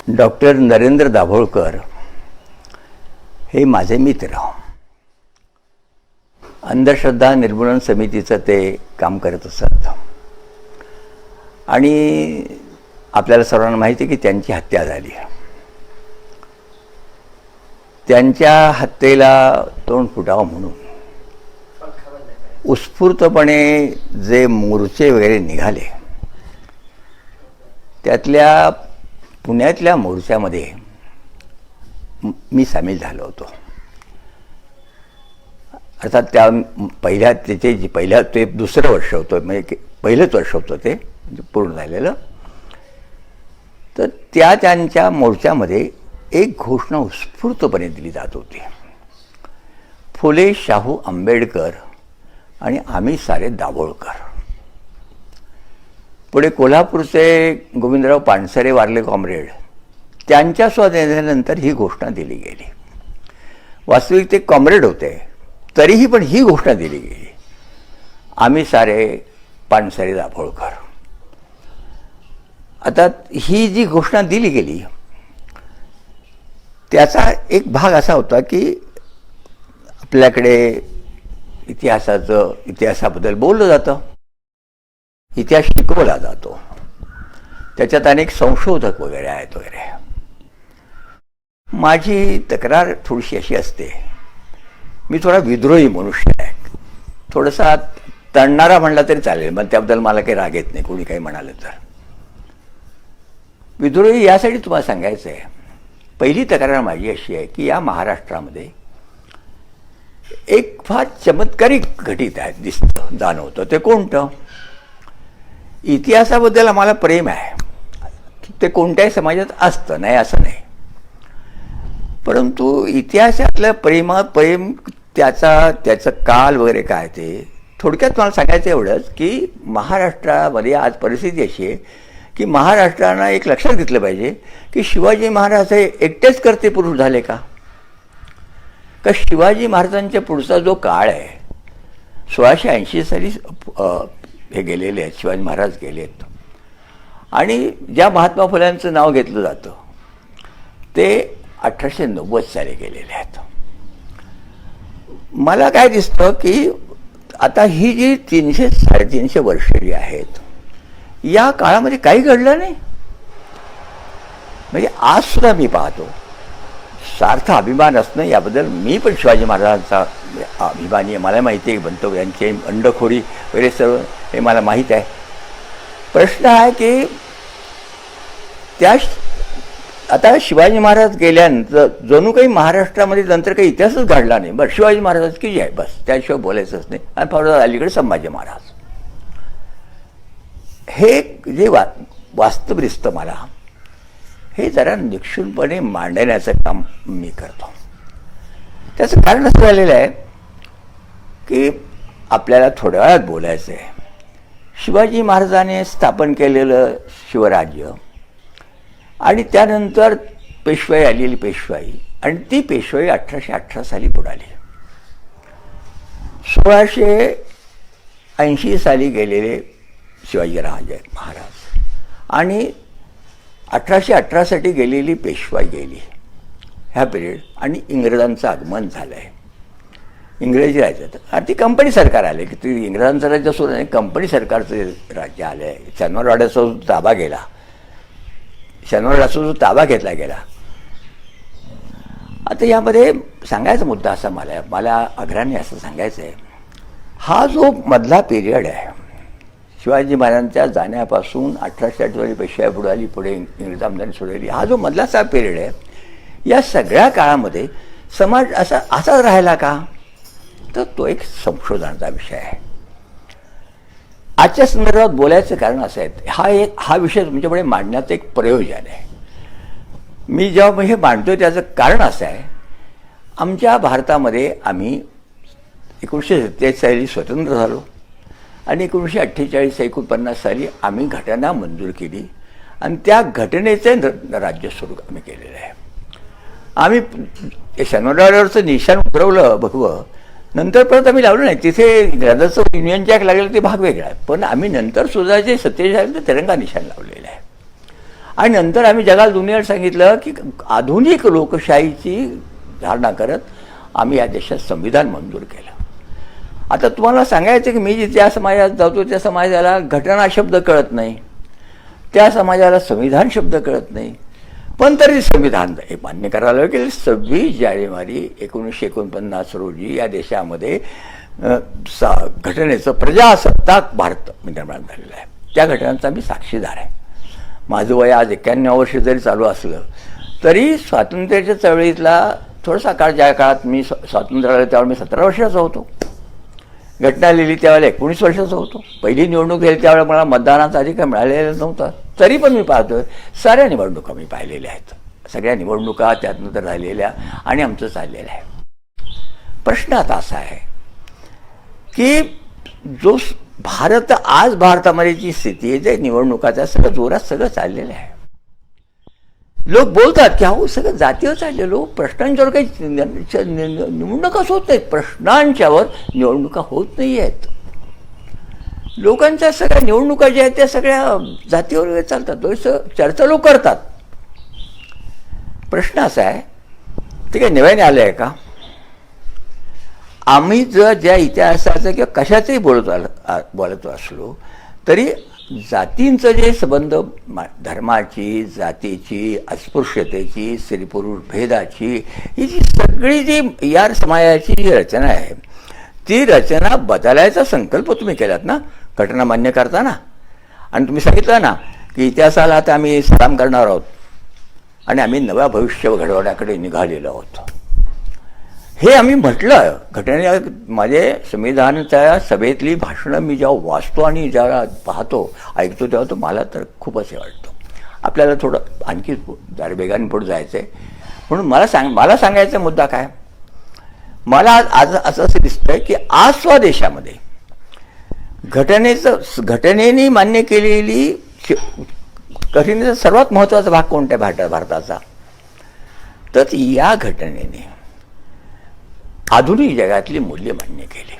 Doctor Narendra Dabholkar हे माझे मित्र. अंधश्रद्धा निर्मूलन समितीचं ते काम करत असत आणि आपल्याला सर्वांना माहिती आहे की त्यांची हत्या झाली. त्यांच्या हत्येला तोंड फुटावं म्हणून उत्स्फूर्तपणे जे मोर्चे वगैरे निघाले, त्यातल्या पुण्यातल्या मोर्चामध्ये मी सामील झालो होतो. अर्थात त्या ते दुसरं वर्ष होतं, म्हणजे पहिलंच वर्ष होतं ते पूर्ण झालेलं. तर त्यांच्या मोर्चामध्ये एक घोषणा उत्स्फूर्तपणे दिली जात होती. फुले शाहू आंबेडकर आणि आम्ही सारे दाभोळकर. पुढे कोल्हापूरचे गोविंदराव पानसरे वारले कॉम्रेड, त्यांच्या स्वाधीनानंतर ही घोषणा दिली गेली. वास्तविक ते कॉम्रेड होते, तरीही पण ही घोषणा दिली गेली, आम्ही सारे पानसरे दाभोळकर. आता ही जी घोषणा दिली गेली त्याचा एक भाग असा होता की आपल्याकडे इतिहासाबद्दल बोललं जातं, इतिहास शिकवला जातो, त्याच्यात अनेक संशोधक वगैरे आहेत वगैरे. माझी तक्रार थोडीशी अशी असते, मी थोडा विद्रोही मनुष्य आहे. थोडासा तणणारा म्हणला तरी चालेल, पण त्याबद्दल मला काही राग येत नाही कोणी काही म्हणालं तर. विद्रोही यासाठी तुम्हाला सांगायचं आहे. पहिली तक्रार माझी अशी आहे की या महाराष्ट्रामध्ये एक फार चमत्कारिक घटित आहे, दिसतं, जाणवतं. ते कोणतं? इतिहासाबद्दल आम्हाला प्रेम आहे, ते कोणत्याही समाजात असतं, नाही असं नाही. परंतु इतिहासातलं प्रेम त्याचं काल वगैरे काय, ते थोडक्यात मला सांगायचं एवढंच की महाराष्ट्रामध्ये आज परिस्थिती अशी आहे की महाराष्ट्रानं एक लक्षात घेतलं पाहिजे की शिवाजी महाराज हे एकटेच कर्ते पुरुष झाले का शिवाजी महाराजांच्या पुढचा जो काळ आहे, 1680 साली हे गेलेले आहेत, शिवाजी महाराज गेलेत. आणि ज्या महात्मा फुल्यांचं नाव घेतलं जातं ते 1890 साली गेलेले आहेत. मला काय दिसतं की आता ही जी 300-350 वर्ष जी आहेत, या काळामध्ये काही घडलं नाही. म्हणजे आज सुद्धा मी पाहतो, सार्थ अभिमान असणं याबद्दल मी पण शिवाजी महाराजांचा अभिमानी आहे. मला माहिती आहे बनतो यांची अंडखोरी वगैरे सर्व हे मला माहीत आहे. प्रश्न आहे की आता शिवाजी महाराज गेल्यानंतर जणू काही महाराष्ट्रामध्ये नंतर काही इतिहासच घडला नाही. बरं, शिवाजी महाराज की जय, बस, त्याशिवाय बोलायचंच नाही. आणि फार अलीकडे संभाजी महाराज. हे जे वास्तव दिसतं मला, हे जरा निक्षुणपणे मांडण्याचं काम मी करतो. त्याचं कारण असं झालेलं आहे की आपल्याला थोड्या वेळात बोलायचं आहे. शिवाजी महाराजांनी स्थापन केलेलं शिवराज्य आणि त्यानंतर पेशवाई आलेली पेशवाई, आणि ती पेशवाई 1818 साली बुडाली. 1680 साली गेलेले शिवाजीराजे महाराज आणि 1818 साठी गेलेली पेशवाई गेली, ह्या पिरियड. आणि इंग्रजांचं आगमन झालं आहे, इंग्रजी राज्यात. आणि ती कंपनी सरकार आले की ती इंग्रजांचं राज्य सुरू नाही, कंपनी सरकारचं राज्य आलं आहे. शनिवारवाड्याचा जो ताबा गेला, शनिवारवाड्याचा जो ताबा घेतला गेला. आता यामध्ये सांगायचा मुद्दा असा मला आग्रहाने असं सांगायचं आहे, हा जो मधला पिरियड आहे शिवाजी महाराजांच्या जाण्यापासून 1808 पेशवाई बुडाली, पुढे इंग्रज आमदानी सोडली, हा जो मधलाचा पिरियड आहे, या सगळ्या काळामध्ये समाज असाच राहिला का? तर तो एक संशोधनाचा विषय आहे. आजच्या संदर्भात बोलायचं कारण असं आहे, हा विषय तुमच्यापुढे मांडण्याचं एक प्रयोजन आहे. मी जेव्हा हे मांडतोय त्याचं कारण असं आहे, आमच्या भारतामध्ये आम्ही 1947 साली स्वतंत्र झालो आणि 1948-49 साली आम्ही घटना मंजूर केली आणि त्या घटनेचं राज्य सुरू आम्ही केलेलं आहे. आम्ही शनिवारवाड्यावरचं निशाण उतरवलं भगवं, नंतर परत आम्ही लावलं नाही. तिथे इंग्रजांचं युनियन जॅक लागलेलं ते भाग वेगळा आहे, पण आम्ही नंतर सुद्धा जे 47 तिरंगा निशाण लावलेलं आहे. आणि नंतर आम्ही जगाला दुनियेला सांगितलं की आधुनिक लोकशाहीची धारणा करत आम्ही या देशात संविधान मंजूर केलं. आता तुम्हाला सांगायचं की मी ज्या समाजात जातो त्या समाजाला घटना शब्द कळत नाही, त्या समाजाला संविधान शब्द कळत नाही, पण तरी संविधान हे मान्य करायला की 26 जानेवारी 1949 रोजी या देशामध्ये घटनेचं प्रजासत्ताक भारत निर्माण झालेलं आहे. त्या घटनांचा मी साक्षीदार आहे. माझं वय आज 91 वर्ष जरी चालू असलं तरी स्वातंत्र्याच्या चळवळीतला थोडासा काळ, ज्या काळात मी स्वातंत्र्य आलं त्यावेळेला मी 17 वर्षाचा होतो, घटना लिहिली त्यावेळेला 19 वर्षाचा होतो, पहिली निवडणूक झाली त्यावेळेला मला मतदानाचा अधिकार मिळालेला नव्हता, तरी पण मी पाहतोय साऱ्या निवडणुका मी पाहिलेल्या आहेत, सगळ्या निवडणुका त्यानंतर झालेल्या आणि आमचं चाललेलं आहे. प्रश्न आता असा आहे की जो भारतामध्ये जी स्थिती आहे, जे निवडणुका त्या सगळं जोरात सगळं चाललेलं आहे. लोक बोलतात की अहो सगळं जातीवर चाललेलो, प्रश्नांच्यावर काही निवडणुकाच होत नाहीत, प्रश्नांच्यावर निवडणुका होत नाही आहेत. लोकांच्या सगळ्या निवडणुका ज्या आहेत त्या सगळ्या जातीवर चालतात, तो चर्चा लोक करतात. प्रश्न असा आहे ते काही नव्याने आलं आहे का? आम्ही जर ज्या इतिहासाचं किंवा कशाचंही बोलतो असलो तरी जातींचं जे संबंध, धर्माची, जातीची, अस्पृश्यतेची, स्त्री पुरुष भेदाची, ही जी सगळी जी या समाजाची जी रचना आहे ती रचना बदलायचा संकल्प तुम्ही केलात ना घटना मान्य करताना. आणि तुम्ही सांगितलं ना की इतिहासाला आता आम्ही सलाम करणार आहोत आणि आम्ही नव्या भविष्य घडवण्याकडे निघालेलो आहोत. हे आम्ही म्हटलं घटने. माझे संविधानाच्या सभेतली भाषणं मी जेव्हा वाचतो आणि जेव्हा पाहतो ऐकतो तेव्हा तो मला तर खूपच हे वाटतं. आपल्याला थोडं आणखी वेगाने पुढे जायचं आहे. म्हणून मला सांगायचा मुद्दा काय, मला आज असं दिसतंय की आज स्वदेशामध्ये घटनेने मान्य केलेली घटनेचा सर्वात महत्त्वाचा भाग कोणत्या भारताचा, तर या घटनेने आधुनिक जगातली मूल्य मान्य केली.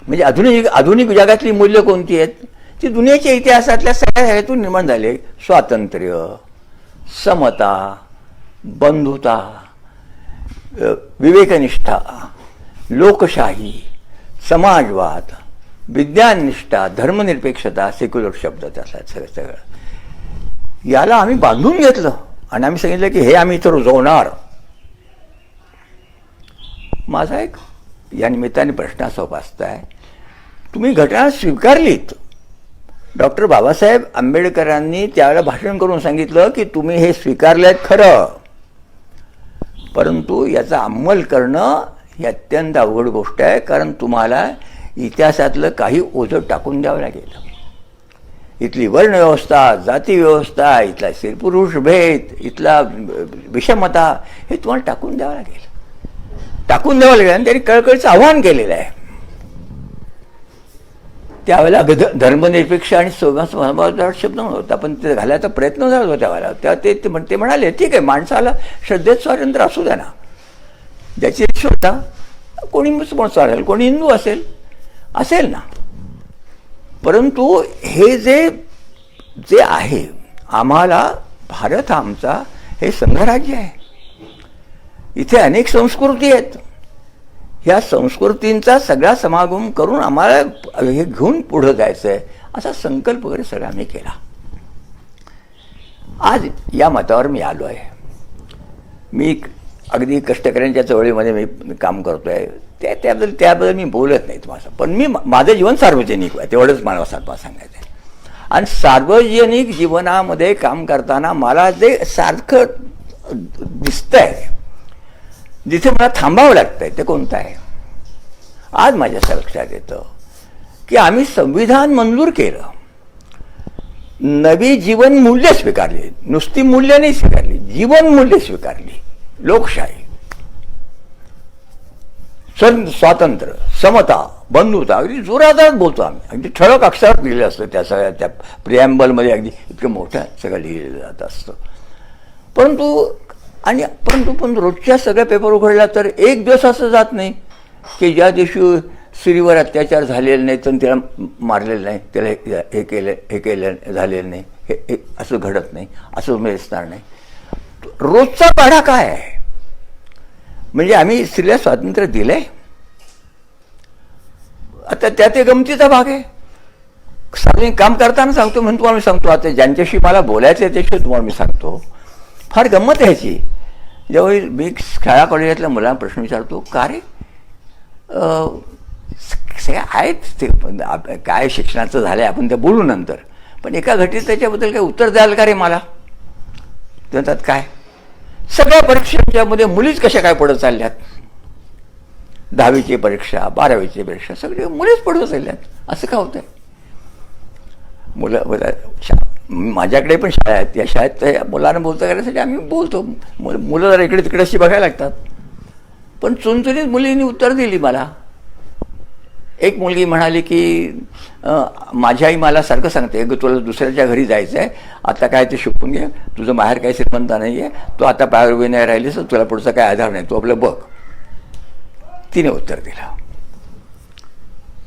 म्हणजे आधुनिक जगातली मूल्य कोणती आहेत, ती दुनियेच्या इतिहासातल्या सगळ्या ह्यातून निर्माण झाले. स्वातंत्र्य, समता, बंधुता, विवेकनिष्ठा, लोकशाही, समाजवाद, विज्ञाननिष्ठा, धर्मनिरपेक्षता, सेक्युलर शब्द त्याचा सगळं याला आम्ही बांधून घेतलं आणि आम्ही सांगितलं की हे आम्ही इथं रुजवणार. माझा एक या निमित्ताने प्रश्न असा उपस्थित आहे, तुम्ही घटना स्वीकारलीत. डॉक्टर बाबासाहेब आंबेडकरांनी त्यावेळेला भाषण करून सांगितलं की तुम्ही हे स्वीकारलेत खरं, परंतु याचा अंमल करणं ही अत्यंत अवघड गोष्ट आहे, कारण तुम्हाला इतिहासातलं काही ओझं टाकून द्यावं लागेल. इथली वर्णव्यवस्था, जाती व्यवस्था, इथला स्त्री पुरुष भेद, इथला विषमता हे तुम्हाला टाकून द्यावं लागेल. आणि त्यांनी कळकळीचं आव्हान केलेलं आहे. त्यावेळेला धर्मनिरपेक्ष आणि समाजवाद शब्द नव्हता, पण ते घालायचा प्रयत्न झाला होता त्यावेळेला. तेव्हा ते म्हणाले ठीक आहे, माणसाला श्रद्धेत स्वातंत्र्य असू द्या ना, ज्याची श्रद्धा, कोणी मुसलमान चालेल, कोणी हिंदू असेल ना, परंतु हे जे आहे आम्हाला, भारत आमचा हे संघराज्य आहे, इथे अनेक संस्कृती आहेत, ह्या संस्कृतींचा सगळा समागम करून आम्हाला हे घेऊन पुढं जायचं आहे असा संकल्प वगैरे सगळा मी केला. आज या मतावर मी आलो आहे. मी अगदी कष्टकऱ्यांच्या चळवळीमध्ये मी काम करतो आहे, त्याबद्दल मी बोलत नाही तुम्हाला, पण माझं जीवन सार्वजनिक आहे तेवढंच मला सांगायचं आहे. आणि सार्वजनिक जीवनामध्ये काम करताना मला जे सारखं दिसतंय, जिथे मला थांबावं लागतंय ते कोणतं आहे. आज माझ्या लक्षात येतं की आम्ही संविधान मंजूर केलं, नवी जीवन मूल्य स्वीकारली, नुसती मूल्य नाही स्वीकारली, जीवन मूल्य स्वीकारली. लोकशाही, स्वातंत्र्य, समता, बंधुता, अगदी जोरादार बोलतो आम्ही, अगदी ठळक अक्षरात लिहिलं असतं त्या सगळ्या त्या प्रिॲम्बलमध्ये, अगदी इतकं मोठं सगळं लिहिलं जात असतं. पण रोजच्या सगळ्या पेपर उघडला तर एक दिवस असं जात नाही की ज्या दिवशी स्त्रीवर अत्याचार झालेले नाही, तर त्याला मारलेलं नाही, त्याला हे केलं झालेलं नाही, हे असं घडत नाही, असं दिसणार नाही. रोजचा पाढा काय आहे? म्हणजे आम्ही स्त्रीला स्वातंत्र्य दिलंय. आता त्यात गमतीचा भाग आहे. सार्वजनिक काम करताना सांगतो म्हणून तुम्हाला मी सांगतो. आता ज्यांच्याशी मला बोलायचं आहे त्याच्याशी तुम्हाला मी सांगतो. फार गंमत आहे ह्याची. ज्यावेळी मी शाळा कॉलेजातल्या मुलांना प्रश्न विचारतो, का रे सगळ्या आहेत ते काय शिक्षणाचं झालं आहे, आपण ते बोलू नंतर, पण एका घटीत त्याच्याबद्दल काही उत्तर द्याल का रे मला? ते म्हणतात काय, सगळ्या परीक्षांच्यामध्ये मुलीच कशा काय पडत चालल्यात. 10वीची परीक्षा, 12वीची परीक्षा सगळे मुलीच पडत चालल्यात. असं का होतंय? माझ्याकडे पण शाळा आहेत. या शाळेत त्या मुलांना बोलता करण्यासाठी आम्ही बोलतो. मुलं जरा इकडे तिकडे अशी बघायला लागतात. पण चुनचुनीत मुलींनी उत्तर दिली मला. एक मुलगी म्हणाली की माझी आई मला सारखं सांगते, ग तुला दुसऱ्याच्या घरी जायचं आहे, आता काय ते शिकून घे, तुझं माहेर काही श्रीमंत नाही आहे, तू आता पायावर उभी नाही राहिलीस, तुला पुढचा काय आधार नाही, तू आपलं बघ. तिने उत्तर दिलं.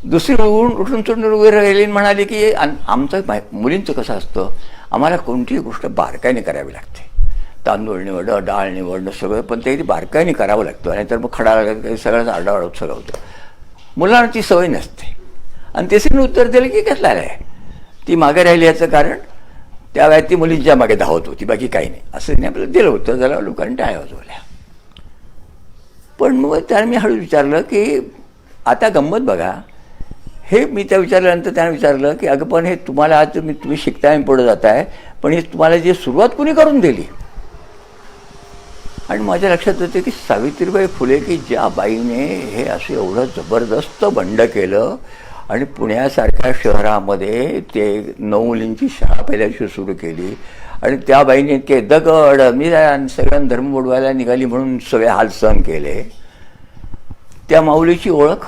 दुसरी उठून चुटून उभी राहिली म्हणाली की आमचं मुलींचं कसं असतं, आम्हाला कोणतीही गोष्ट बारकाईने करावी लागते. तांदूळ निवडणं, डाळ निवडणं सगळं, पण ते बारकाईने करावं लागतं. आणि तर मग खडा सगळ्याच आरडाओरड सगळं होतं. मुलांना ती सवय नसते. आणि तिसरीने उत्तर दिलं की घेतला आहे, ती मागे राहिली याचं कारण त्या वेळेत ती मुलींच्या मागे धावत होती, बाकी काही नाही. असं तिने आपल्याला दिलं होतं. त्याला लोकांनी टाळ्या वाजवल्या. पण मग त्याने मी हळूच विचारलं की आता गंमत बघा. हे मी त्या विचारल्यानंतर त्याने विचारलं की अगं पण हे तुम्हाला आज तुम्ही शिकताय आणि पुढे जाताय, पण हे तुम्हाला जी सुरुवात कुणी करून दिली? आणि माझ्या लक्षात येतं की सावित्रीबाई फुले, की ज्या बाईने हे असं एवढं जबरदस्त बंड केलं आणि पुण्यासारख्या शहरामध्ये ते 9 मुलींची शाळा पहिल्याशी सुरू केली. आणि त्या बाईने इतके दगड मी सगळ्यांना धर्म बुडवायला निघाली म्हणून सगळे हाल सहन केले. त्या माऊलीची ओळख,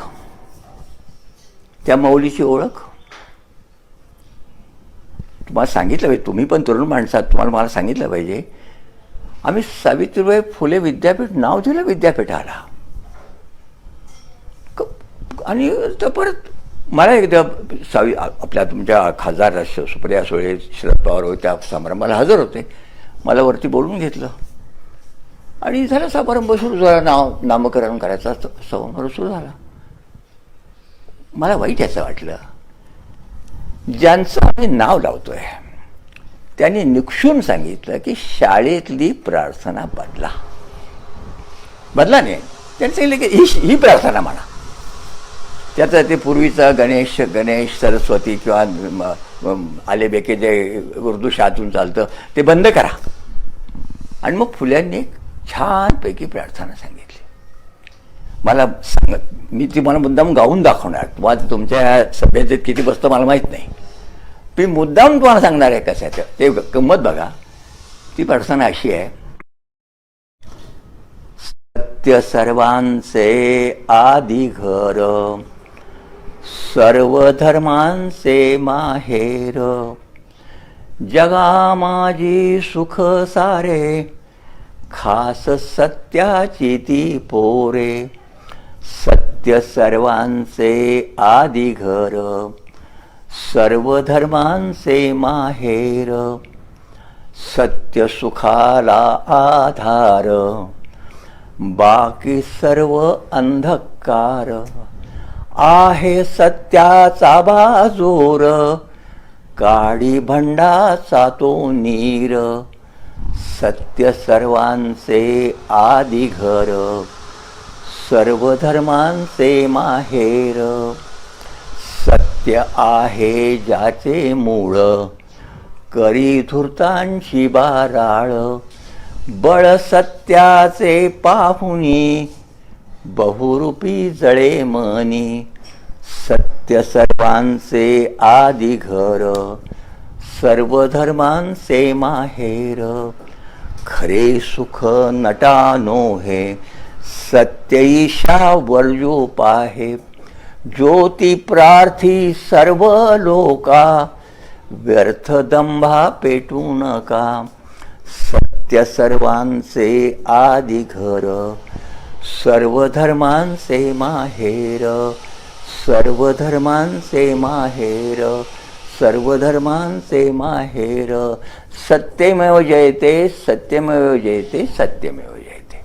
तुम्हाला सांगितलं पाहिजे. तुम्ही पण तरुण माणसात, तुम्हाला मला सांगितलं पाहिजे. आम्ही सावित्रीबाई फुले विद्यापीठ नाव दिलं विद्यापीठाला. आणि तर परत मला एकदा आपल्या तुमच्या खासदार सुप्रिया सुळे, शरद पवार होते, त्या समारंभाला हजर होते. मला वरती बोलवून घेतलं आणि झाला समारंभ सुरू झाला. नामकरण करायचा समारंभ सुरू झाला. मला वाईट याचं वाटलं, ज्यांचं आम्ही नाव लावतोय त्यांनी निक्षून सांगितलं की शाळेतली प्रार्थना बदला नाही. त्यांनी सांगितलं की ही प्रार्थना म्हणा. त्याचं ते पूर्वीचं गणेश सरस्वती किंवा आले बेके जे उर्दू शाळेतून चालतं ते बंद करा. आणि मग फुल्यांनी एक छानपैकी प्रार्थना सांगितली. मला मी ती मला मुद्दाम गाऊन दाखवणार. तुम्हाला तुमच्या सभ्यतेत किती बसतं मला माहीत नाही. मी मुद्दाम तुम्हाला सांगणार आहे कसं आहे ते गंमत बघा. ती प्रार्थना अशी आहे, सत्य सर्वांचे आदी घर, सर्व धर्मांचे माहेर, जगा माझी सुख सारे, खास सत्याची ती पोरे. सत्य सर्वांचे आदी घर, सर्व धर्मांचे माहेर, सत्य सुखाला आधार, बाकी सर्व अंधकार. आहे सत्याचा बाजोर, काडी भंडाचा तो नीर. सत्य सर्वांचे आदी घर, सर्व धर्मांचे माहेर. सत्य आहे ज्याचे मूळ, करी धूर्तांची बाराळ. बळ सत्याचे पाहुनी, बहुरूपी जळे मनी. सत्य सर्वांचे आदी घर, सर्व धर्मांचे माहेर. खरे सुख नटानो हे, सत्य ईशा वर्जो पाहे. ज्योती प्रार्थी सर्व लोका, व्यर्थ दंभा पेटू नका. सत्य सर्वांचे आदी घर, सर्व धर्मांचे माहेर. सर्व धर्मांचे माहेर. सर्वधर्मांचे माहेर, सत्यमेव जयते सत्यमेव जयते सत्यमेव जयते.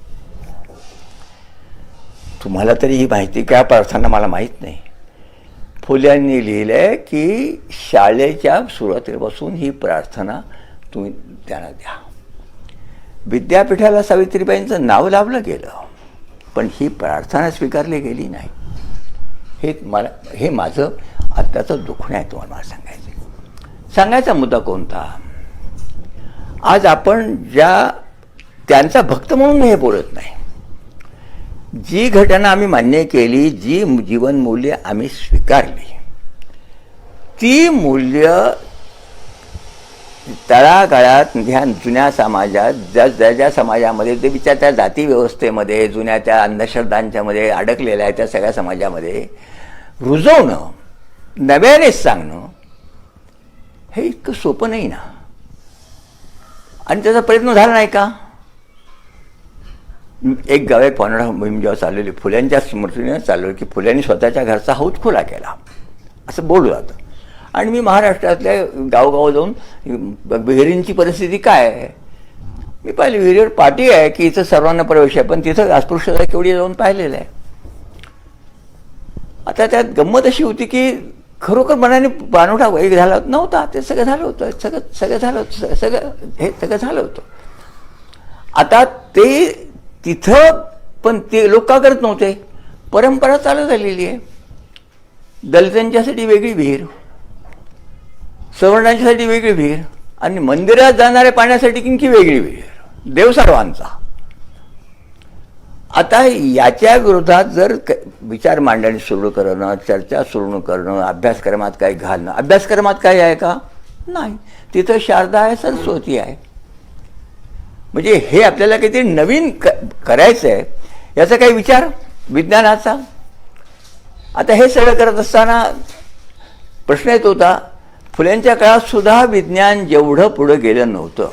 तुम्हाला तरी ही माहिती काय प्रार्थना मला माहीत नाही. फुल्यांनी लिहिलंय की शाळेच्या सुरुवातीपासून ही प्रार्थना तुम्ही त्यांना द्या. विद्यापीठाला सावित्रीबाईंचं नाव लावलं गेलं, पण ही प्रार्थना स्वीकारली गेली नाही. हे माझं आत्ताचं दुखणं आहे. तुम्हाला मला सांगायचा मुद्दा कोणता? आज आपण त्यांचा भक्त म्हणून हे बोलत नाही. जी घटना आम्ही मान्य केली, जी जीवनमूल्य आम्ही स्वीकारली, ती मूल्य तळागाळात ह्या जुन्या समाजात ज्या समाजामध्ये ते विचार त्या जाती व्यवस्थेमध्ये जुन्या त्या अंधश्रद्धांच्यामध्ये अडकलेल्या आहे त्या सगळ्या समाजामध्ये रुजवणं, नव्यानेच सांगणं हे इतकं सोपं नाही ना. आणि त्याचा प्रयत्न झाला नाही का? एक गावे पानडा मोहीम जेव्हा चाललेली, फुल्यांच्या स्मृतीने चालवली की फुल्यांनी स्वतःच्या घरचा हौद खुला केला असं बोललं जातं. आणि मी महाराष्ट्रातल्या गावगाव जाऊन विहिरींची परिस्थिती काय आहे मी पाहिली. विहिरीवर पाटी आहे की इथं सर्वांना प्रवेश आहे, पण तिथं अस्पृश्यता केवढी जाऊन पाहिलेलं आहे. आता त्यात गंमत अशी होती की खरोखर मनाने पाणवठा एक झाला नव्हता, ते सगळं झालं होतं, सगळं झालं होतं. आता ते तिथं पण ते लोक का करत नव्हते? परंपरा चालू झालेली आहे. दलितांच्यासाठी वेगळी विहीर, सवर्णांच्यासाठी वेगळी विहीर, आणि मंदिरात जाणाऱ्या पाण्यासाठी किंकी वेगळी विहीर, देव सर्वांचा. आता याच्या विरोधात जर विचार मांडणी सुरू करणं, चर्चा सुरू करणं, अभ्यासक्रमात काय घालणं, अभ्यासक्रमात काय आहे का? नाही. तिथं शारदा आहे, सरस्वती आहे. म्हणजे हे आपल्याला काहीतरी नवीन करायचं आहे याचा काही विचार विज्ञानाचा. आता हे सगळं करत असताना प्रश्न येत होता, फुल्यांच्या काळात सुद्धा विज्ञान जेवढं पुढं गेलं नव्हतं.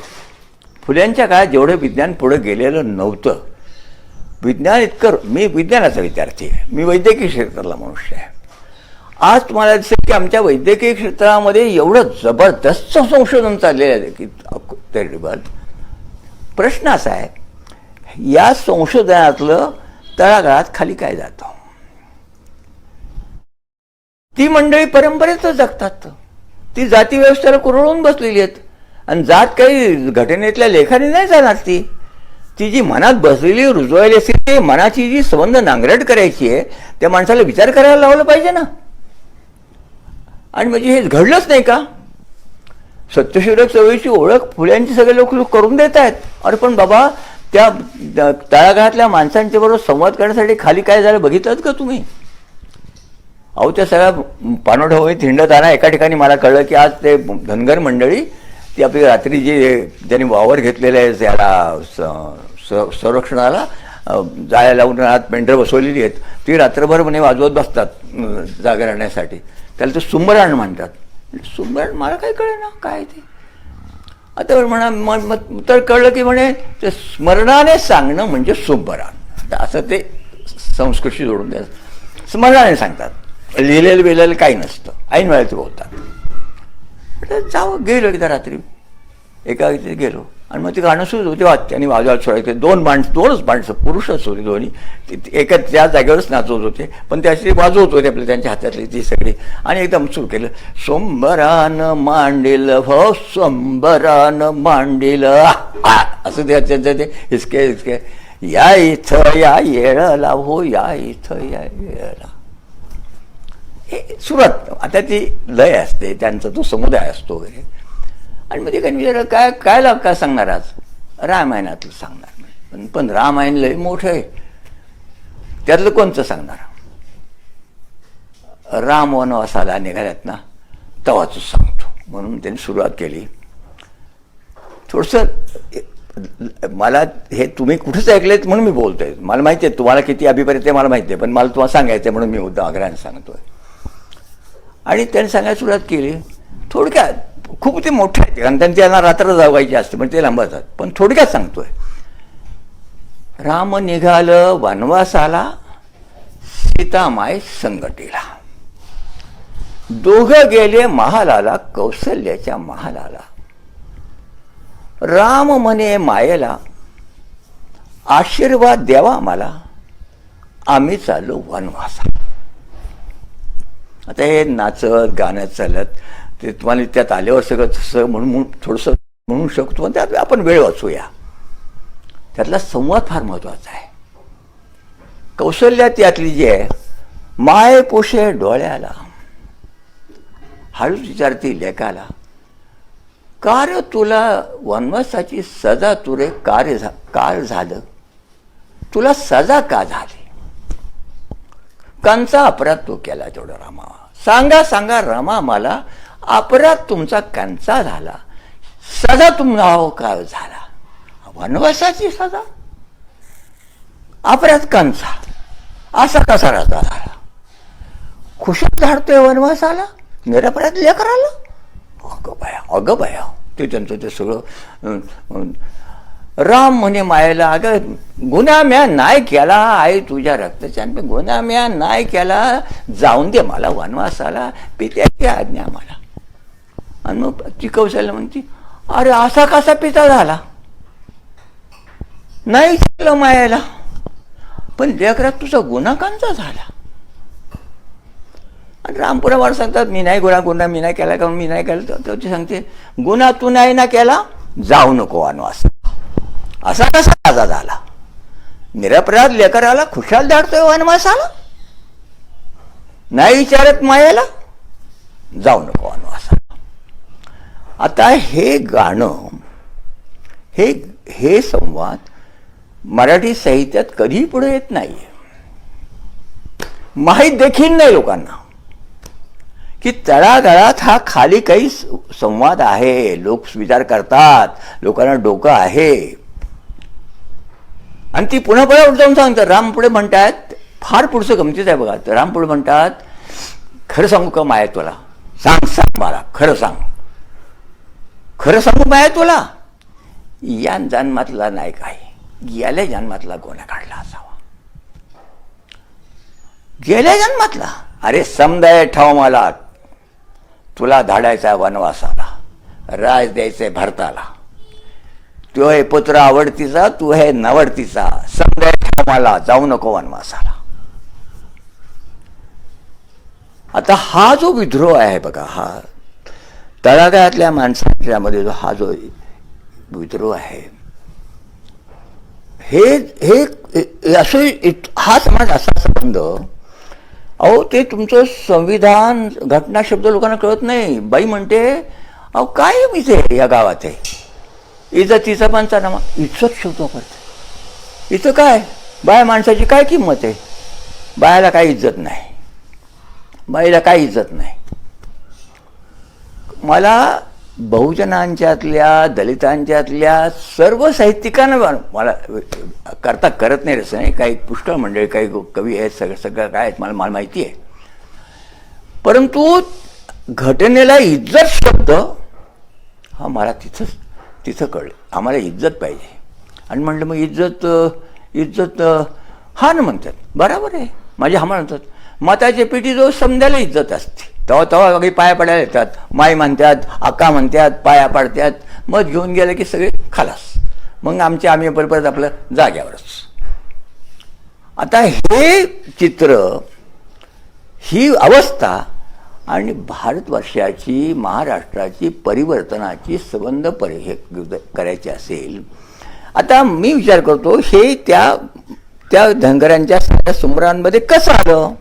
फुल्यांच्या काळात जेवढं विज्ञान पुढं गेलेलं नव्हतं. विज्ञान इतकं, मी विज्ञानाचा विद्यार्थी आहे, मी वैद्यकीय क्षेत्रातला मनुष्य आहे. आज तुम्हाला दिसेल की आमच्या वैद्यकीय क्षेत्रामध्ये एवढं जबरदस्त संशोधन चाललेलं आहे की टेरिबल. प्रश्न असा आहे, या संशोधनातलं तळागाळात खाली काय जातं? ती मंडळी परंपरेतच जगतात. ती जाती व्यवस्थेला कुरळून बसलेली आहेत. आणि जात काही घटनेतल्या लेखाने नाही जाणार. ती जी मनात बसलेली रुजवायली असते, ते मनाची जी संबंध नांगरट करायची आहे त्या माणसाला विचार करायला लावलं पाहिजे ना. आणि म्हणजे हे घडलंच नाही का? सत्यशोधक चळवळीची ओळख फुल्यांची सगळे लोक करून देत आहेत. अरे पण बाबा, त्या तळागाळातल्या माणसांच्या बरोबर संवाद करण्यासाठी खाली काय झालं बघितलं का तुम्ही? अहो, त्या सगळ्या पानोढा होईत हिंडताना एका ठिकाणी मला कळलं की आज ते धनगर मंडळी ती आपली रात्री जी ज्यांनी वावर घेतलेलं आहे त्याला संरक्षणाला जाळ्या लावून आत मेंढरं बसवलेली आहेत, ती रात्रभर म्हणे वाजवत बसतात जागा राहण्यासाठी. त्याला ते सुंबराण म्हणतात. सुंबराण मला काय कळे ना काय ते. आता म्हणा तर कळलं की म्हणे ते स्मरणाने सांगणं म्हणजे सुंबराण. असं ते संस्कृतशी जोडून द्यायचं. स्मरणाने सांगतात, लिहिलेलं बिलेलं काही नसतं, ऐन वेळेला ते बोलतात. जावं गेलो एकदा रात्री एका इथे गेलो आणि मग ते गाणं सुरू होते. त्यांनी वाजवायला सोडायचे. दोनच माणसं पुरुषच होते दोन्ही. एका त्या जागेवरच नाचवत होते, पण ते असे वाजवत होते आपल्या त्यांच्या हातातली ती सगळी. आणि एकदम सुरू केलं, सोंबरान मांडील हो सोंबरान मांडील, असं ते हिसके हिसके, या इथं या येळला हो, या इथं या येळला. हे सुरुवात. आता ती लय असते, त्यांचा तो समुदाय असतो वगैरे. आणि मग ते काही विचार काय सांगणार आज? रामायणातलं सांगणार. पण रामायण लय मोठं आहे, त्यातलं कोणतं सांगणार? राम वनवासाला निघाल्यात ना तेव्हाच सांगतो. म्हणून त्यांनी सुरुवात केली. थोडंसं मला हे तुम्ही कुठेच ऐकलेत म्हणून मी बोलतोय. मला माहिती आहे तुम्हाला किती अभिप्राय ते मला माहिती आहे, पण मला तुम्हाला सांगायचं म्हणून मी उद्या आग्रहाने सांगतोय. आणि त्यांनी सांगायला सुरुवात केली. थोडक्यात खूप ते मोठं आहे कारण त्यांना रात्र जागायची असते, पण ते लांबतात. पण थोडक्यात सांगतोय, राम निघालं वनवासाला, सीतामाय संकटीला. दोघं गेले महालाला, कौशल्याच्या महालाला. राम म्हणे मायेला, आशीर्वाद द्यावा मला, आम्ही चाललो वनवासा. आता हे नाचत गाणं चालत ते तुम्हाला त्यात आल्यावर सगळं तसं म्हणून थोडंसं म्हणू शकतो, पण त्यात आपण वेळ वाचूया. त्यातला संवाद फार महत्वाचा आहे. कौशल्या त्यातली जी आहे, माय पोषे डोळ्याला, हळूच विचारती लेकाला, का रे तुला वनवासाची सजा तुरे कार झालं, तुला सजा का झाली? कंचा अपराध तो केला तेवढा रामा, सांगा सांगा रमा मला, अपराध तुमचा कंचा झाला, सजा तुम्हाला काय झाला? वनवासाची सजा, अपराध कंचा, असा कसा राजा झाला? खुशात धाडतोय वनवासाला, निरपराध लेकराला. अगं बाया ते त्यांचं ते सगळं. राम म्हणे मायेला, अगं गुन्हा म्या नाही केला, आई तुझ्या रक्ताच्या गुन्हा म्या नाही केला, जाऊन दे मला वनवासाला, पित्याची आज्ञा मला. आणि मग ती कौशल्य म्हणती, अरे असा कसा पिता झाला? नाही केलं मायेला, पण लेकरात तुझा गुन्हा कांचा झाला? आणि रामपुरावर सांगतात, मी नाही गुन्हा मी नाही केला, का मी नाही केलं. तर ती सांगते, गुन्हा तू नाही ना केला, जाऊ नको वनवास. असा कसा राजा झाला? निरपराध लेकराला खुशाल धाडतोय वनवासाला, नाही विचारत मायाला, जाऊ नको वनवासाला. आता हे गाणं, हे संवाद मराठी साहित्यात कधी पुढे येत नाहीये. माहीत देखील नाही लोकांना की तळागाळात हा खाली काही संवाद आहे, लोक विचार करतात, लोकांना डोकं आहे. आणि ती पुन्हा जाऊन सांगतात. राम पुढे म्हणतात, फार पुढचं गमतीच आहे बघा. राम पुढे म्हणतात, खरं सांगू का माया तुला? सांग सांग मला, खरं सांग, खरं सांगू माया तुला? या जन्मातला नाही काही, गेल्या जन्मातला गुन्हा काढला असावा. गेल्या जन्मातला? अरे समजाय ठाव मला, तुला धाडायचा वनवासाला, राज द्यायचंय भरताला. तो हे पुत्र आवडतीचा, तू हे नवडतीचा, समजाय ठाव मला, जाऊ नको वनवासाला. आता हा जो विद्रोह आहे बघा, हा तळागाळातल्या माणसांच्यामध्ये जो हा जो विद्रोह आहे, हे असं हा समाज असा संबंध. अहो ते तुमचं संविधान घटना शब्द लोकांना कळत नाही. बाई म्हणते, अहो काय इथे या गावात आहे इज्जतीचा पंचनामा, इज्जत शब्द वापरते. इथं काय बाया माणसाची काय किंमत आहे? बायाला काय इज्जत नाही, बाईला काय इज्जत नाही. मला बहुजनांच्यातल्या, दलितांच्यातल्या सर्व साहित्यिकांना मला करत नाही असं नाही. काही पुष्कळ मंडळी, काही कवी आहेत, सगळं काय आहेत, मला माहिती आहे. परंतु घटनेला इज्जत शब्द हा मला तिथं कळलं. आम्हाला इज्जत पाहिजे. आणि म्हणलं मग इज्जत हा ना म्हणतात, बरोबर आहे. माझे हा म्हणतात, मताच्या पेटी जो समजायला इज्जत असते, तेव्हा काही पाया पडायला येतात, माई म्हणतात, अक्का म्हणतात, पाया पाडतात. मग घेऊन गेलं की सगळे खलास. मग आम्ही परत आपलं जाग्यावरच. आता हे चित्र, ही अवस्था आणि भारतवर्षाची, महाराष्ट्राची परिवर्तनाची संबंध हे करायची असेल, आता मी विचार करतो, हे त्या धनगरांच्या सगळ्या सुमरांमध्ये कसं आलं?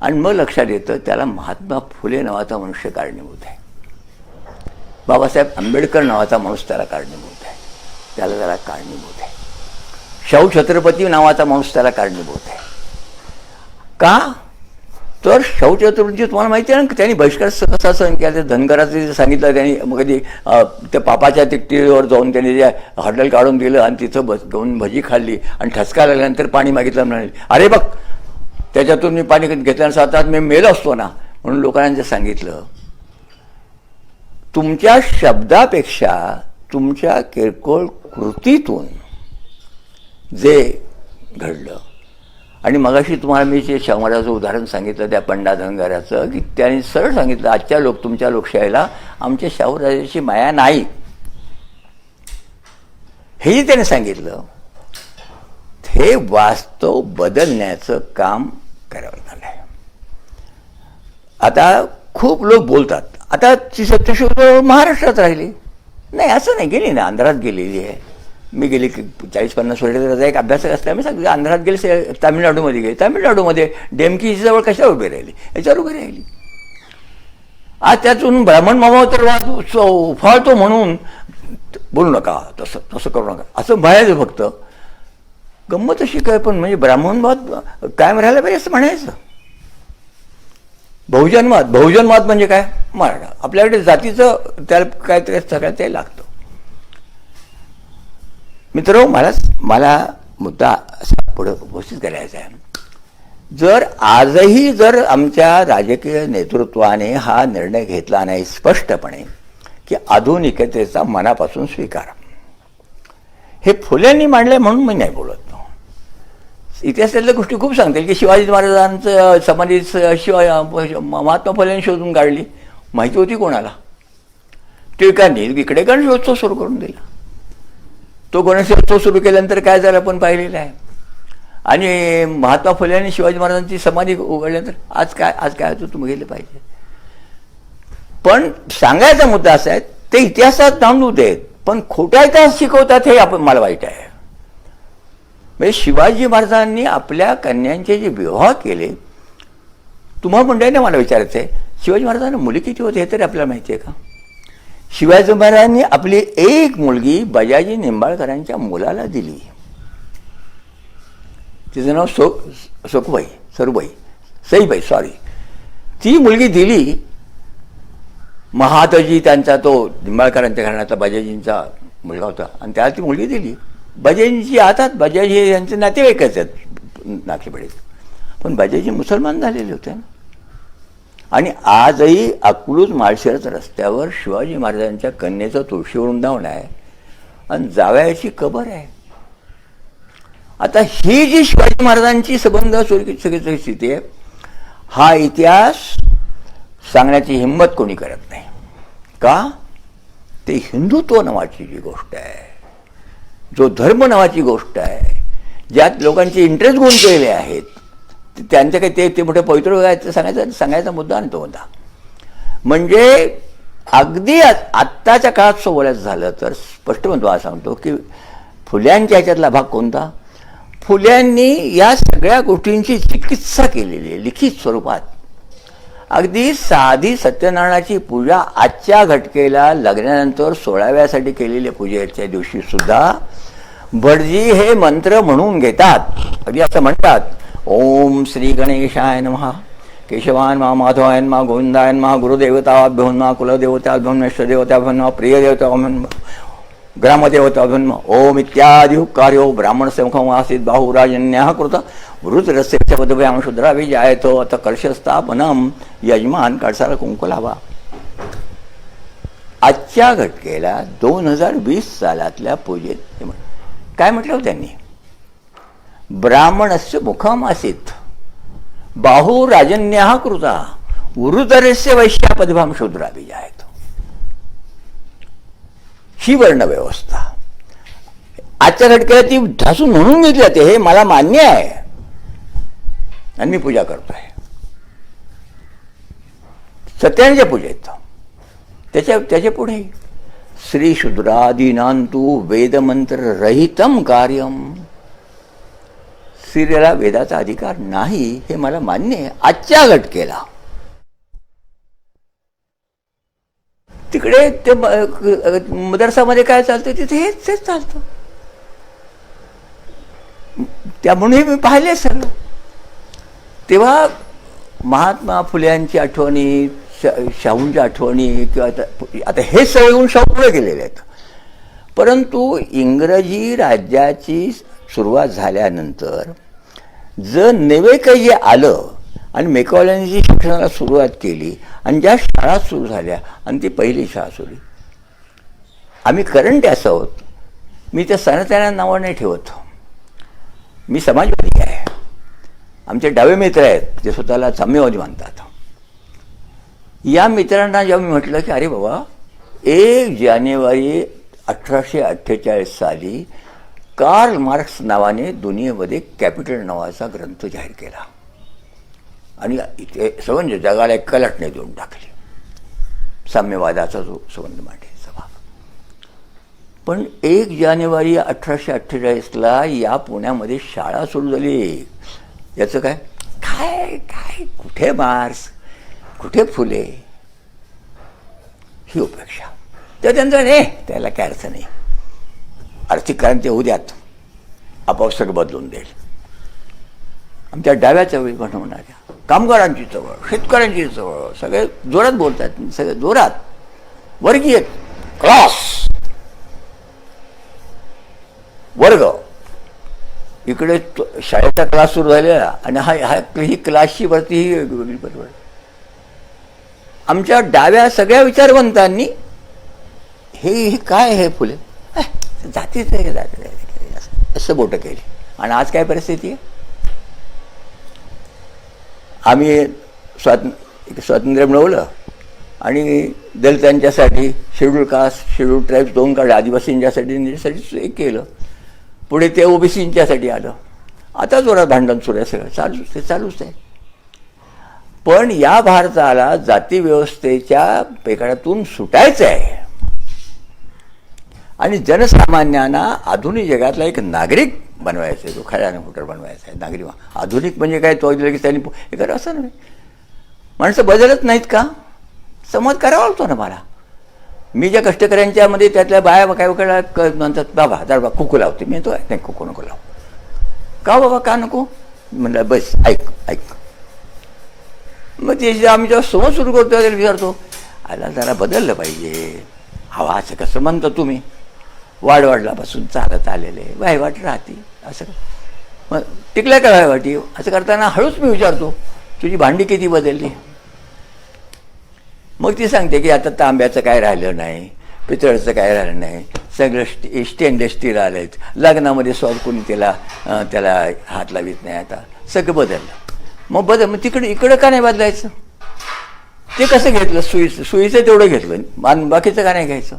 आणि मग लक्षात येतं, त्याला महात्मा फुले नावाचा मनुष्य कारणीभूत आहे, बाबासाहेब आंबेडकर नावाचा माणूस त्याला कारणीभूत आहे, त्याला कारणीभूत आहे, शाहू छत्रपती नावाचा माणूस त्याला कारणीभूत आहे. का तर शाहू छत्रपती तुम्हाला माहिती आहे ना, त्यांनी बहिष्कार कसा सहन केला? ते धनगराचं जे सांगितलं त्यांनी, मग कधी त्या पापाच्या तिकटीवर जाऊन त्यांनी जे हॉटेल काढून दिलं आणि तिथं घेऊन भजी खाल्ली आणि ठसका लागल्यानंतर पाणी मागितलं, म्हणाले अरे बघ त्याच्यातून मी पाणी घेतल्यानंतर आता मी मेलो असतो ना. म्हणून लोकांना सांगितलं, तुमच्या शब्दापेक्षा तुमच्या किरकोळ कृतीतून जे घडलं आणि मगाशी तुम्हाला मी जे शाहू महाराजांचं उदाहरण सांगितलं त्या पंडा धनगराचं, की त्यांनी सरळ सांगितलं आजच्या तुमच्या लोकशाहीला आमच्या शाहू राजाची माया नाही, हेही त्याने सांगितलं. हे वास्तव बदलण्याचं काम करावं लागलं. आता खूप लोक बोलतात आता ती सत्यशोध महाराष्ट्रात राहिली नाही, असं नाही, गेली ना, आंध्रात गेलेली आहे. मी गेली 40-50 वर्ष त्याचा एक अभ्यासक असल्या मी सांगितलं आंध्रात गेले, तामिळनाडूमध्ये गेले, तामिळनाडूमध्ये डेमकी जवळ कशावर उभी राहिली, याच्यावर उभी राहिली. आज त्यातून ब्राह्मण मामा तर उफाळतो म्हणून बोलू नका, तसं तसं करू नका असं म्हणायचं. फक्त गंमत अशी काय, पण म्हणजे ब्राह्मणवाद कायम राहायला पाहिजे असं म्हणायचं. बहुजनवाद म्हणजे काय, मराठा आपल्याकडे जातीचं त्याला काय ते सगळं ते लागतं. मित्र, मला मुद्दा असा पुढे उपस्थित करायचा आहे. जर आजही जर आमच्या राजकीय नेतृत्वाने हा निर्णय घेतला नाही स्पष्टपणे की आधुनिकतेचा मनापासून स्वीकार, हे फुल्यांनी मांडलंय म्हणून मी नाही बोलत. इतिहासातल्या गोष्टी खूप सांगतील की शिवाजी महाराजांचं समाधी महात्मा फुल्यांनी शोधून काढली, माहिती होती कोणाला? टिळकांनी इकडे गणेशोत्सव सुरू करून दिला. तो गणेशोत्सव सुरू केल्यानंतर काय झालं आपण पाहिलेलं आहे. आणि महात्मा फुल्यांनी शिवाजी महाराजांची समाधी उघडल्यानंतर आज काय होतं तुम्ही गेले पाहिजे. पण सांगायचा मुद्दा असा आहे, ते इतिहासात नांदू देत पण खोटा इतिहास शिकवतात, हे मला वाईट आहे. म्हणजे शिवाजी महाराजांनी आपल्या कन्यांचे जे विवाह केले, तुम्हाला मंडळीने मला विचारायचं आहे, शिवाजी महाराजांना मुली किती होते हे तरी आपल्याला माहिती आहे का? शिवाजी महाराजांनी आपली एक मुलगी बजाजी निंबाळकरांच्या मुलाला दिली. तिचं नाव सईबाई सॉरी. ती मुलगी दिली. महादजी त्यांचा तो निंबाळकरांच्या घराण्याचा बजाजींचा मुलगा होता आणि त्याला ती मुलगी दिली. बजाजींची हातात, बजाजी हे यांचे नातेवाईकच आहेत नातेवाईक, पण बजाजी मुसलमान झालेले होते. आणि आजही अकलूज माळशिरस रस्त्यावर शिवाजी महाराजांच्या कन्येचं तुळशी वृंदावन आहे आणि जावयाची कबर आहे. आता ही जी शिवाजी महाराजांची संबंध सगळी स्थिती आहे, हा इतिहास सांगण्याची हिंमत कोणी करत नाही. का? ते हिंदुत्व नावाची जी गोष्ट आहे, जो धर्म नावाची गोष्ट आहे, ज्यात लोकांचे इंटरेस्ट गुंतलेले आहेत, त्यांचं काही ते मोठे पवित्र सांगायचा मुद्दा आणि तो मुद्दा म्हणजे अगदी आत्ताच्या काळात बोलायचं झालं तर स्पष्ट तुम्हाला सांगतो की फुल्यांच्या ह्याच्यातला भाग कोणता? फुल्यांनी या सगळ्या गोष्टींची चिकित्सा केलेली आहे लिखित स्वरूपात. अगदी साधी सत्यनारायणाची पूजा आजच्या घटकेला लग्नानंतर 16व्यासाठी केलेल्या पूजेच्या दिवशी सुद्धा भटजी हे मंत्र म्हणून घेतात. अगदी असं म्हणतात, ओम श्री गणेशाय नमः, केशवाय नमः, माधवाय नमः, गोविंदाय नमः, गुरुदेवताभ्यो नमः, कुलदेवताभ्यो नमः, इष्टदेवताभ्यो नमः, प्रियदेवताभ्यो नमः, ग्रामदेवताभ्यो नमः. ओम इत्यादि कार्यो ब्राह्मणस्य मुखम् आसीत् बाहुराजन्यः कृत वृत्रस्य च पदव्यां शूद्राभिजायतो अथ कलशस्थापनम यजमान कळसाला कुंकू लावा. आजच्या घटकेला 2020 सालातल्या पूजेत काय म्हटलं त्यांनी? ब्राह्मणस्य मुखम आसीत बाहुराजन्यः कृता वृत्रस्य वैश्या पदव्यां शूद्राभिजायतो. ही वर्णव्यवस्था आजच्या घटकेला ती ढासून म्हणून घेतली जाते. हे मला मान्य आहे आणि मी पूजा करतोय सत्याच्या पूजेत. त्याच्या पुढे श्री शूद्रादीनांतु वेदमंत्र रहितम कार्यम. स्त्रीला वेदाचा अधिकार नाही हे मला मान्य आहे आजच्या घटकेला. तिकडे ते मदरसामध्ये काय चालतं तिथे हेच चालतं. त्यामुळे मी पाहिले सगळं. तेव्हा महात्मा फुल्यांची आठवणी, शाहूंच्या आठवणी किंवा आता हे सगळे शाहू पुढे गेलेले आहेत. परंतु इंग्रजी राज्याची सुरुवात झाल्यानंतर जर नवे काही आलं आणि मेकॉलॅनची शिक्षणाला सुरुवात केली आणि ज्या शाळा सुरू झाल्या आणि ती पहिली शाळा सुरू, आम्ही करंट असं आहोत. मी त्या सनातन नावं नाही ठेवत, मी समाजवादी आहे. आमचे डावे मित्र आहेत जे स्वतःला साम्यवादी मानतात. या मित्रांना जेव्हा मी म्हटलं की अरे बाबा 1 जानेवारी 1848 साली कार्ल मार्क्स नावाने दुनियेमध्ये कॅपिटल नावाचा ग्रंथ जाहीर केला आणि इथे संबंध जगाला एक कलाटणी देऊन टाकली, साम्यवादाचा जो संबंध मांडण्याचा भाग. पण 1 जानेवारी 1848ला या पुण्यामध्ये शाळा सुरू झाली. याचं काय काय काय कुठे मार्क्स, कुठे फुले, ही उपेक्षा. तर त्यांचं नाही, त्याला काय अर्थ नाही, आर्थिक क्रांती होऊ द्यात, आपोआप सगळं बदलून देईल. आमच्या डाव्या चळवळी बनवणाऱ्या कामगारांची चळवळ, शेतकऱ्यांची चळवळ, सगळे जोरात बोलतात, सगळे जोरात. वर्गीय क्लास, वर्ग, इकडे शाळेचा क्लास सुरू झालेला आणि ही क्लासची वरती ही वेगळी बरोबर. आमच्या डाव्या सगळ्या विचारवंतांनी हे काय हे फुले जातीच आहे, असं बोटं केली. आणि आज काय परिस्थिती आहे? आम्ही स्वातंत्र्य मिळवलं आणि दलितांच्यासाठी शेड्यूल कास्ट, शेड्यूल ट्राईब्स 2 काढले, आदिवासींच्यासाठी एक केलं, पुढे ते ओबीसींच्यासाठी आलं. आता जोरात भांडण सुरू आहे, सगळं चालूच आहे. पण या भारताला जातीव्यवस्थेच्या पेकाडातून सुटायचं आहे आणि जनसामान्यांना आधुनिक जगातला एक नागरिक बनवायचं आहे, तो खऱ्याने खोटर बनवायचा आहे. नागरिक आधुनिक म्हणजे काय, तो की त्यांनी हे करा असं नाही. माणसं बदलत नाहीत का? संवाद करावा लागतो ना मला. मी ज्या कष्टकऱ्यांच्यामध्ये त्यातल्या बाया काय म्हणतात, बाबा दादा कुकू लावते, मी तो नाही कुकू नको लाव. का बाबा का नको? म्हणलं बस ऐक ऐक. मग ते आम्ही जेव्हा संवाद सुरू करतो त्याला विचारतो, आला जरा बदललं पाहिजे. हवा असं कसं म्हणता तुम्ही? वाढवाडलापासून चालत आलेले वायवाट राहते असं, मग टिकल्या का वायवाटी? असं करताना हळूच मी विचारतो, तुझी भांडी किती बदलली? मग ती सांगते की आता तांब्याचं काय राहिलं नाही, पितळचं काय राहिलं नाही, सगळं स्टेनलेस स्टील आलं, लग्नामध्ये स्वाद कोणी त्याला हात लावित नाही, आता सगळं बदललं. मग तिकडे इकडं का नाही बदलायचं? ते कसं घेतलं? सुईचं तेवढं घेतलं, बाकीचं का नाही घ्यायचं?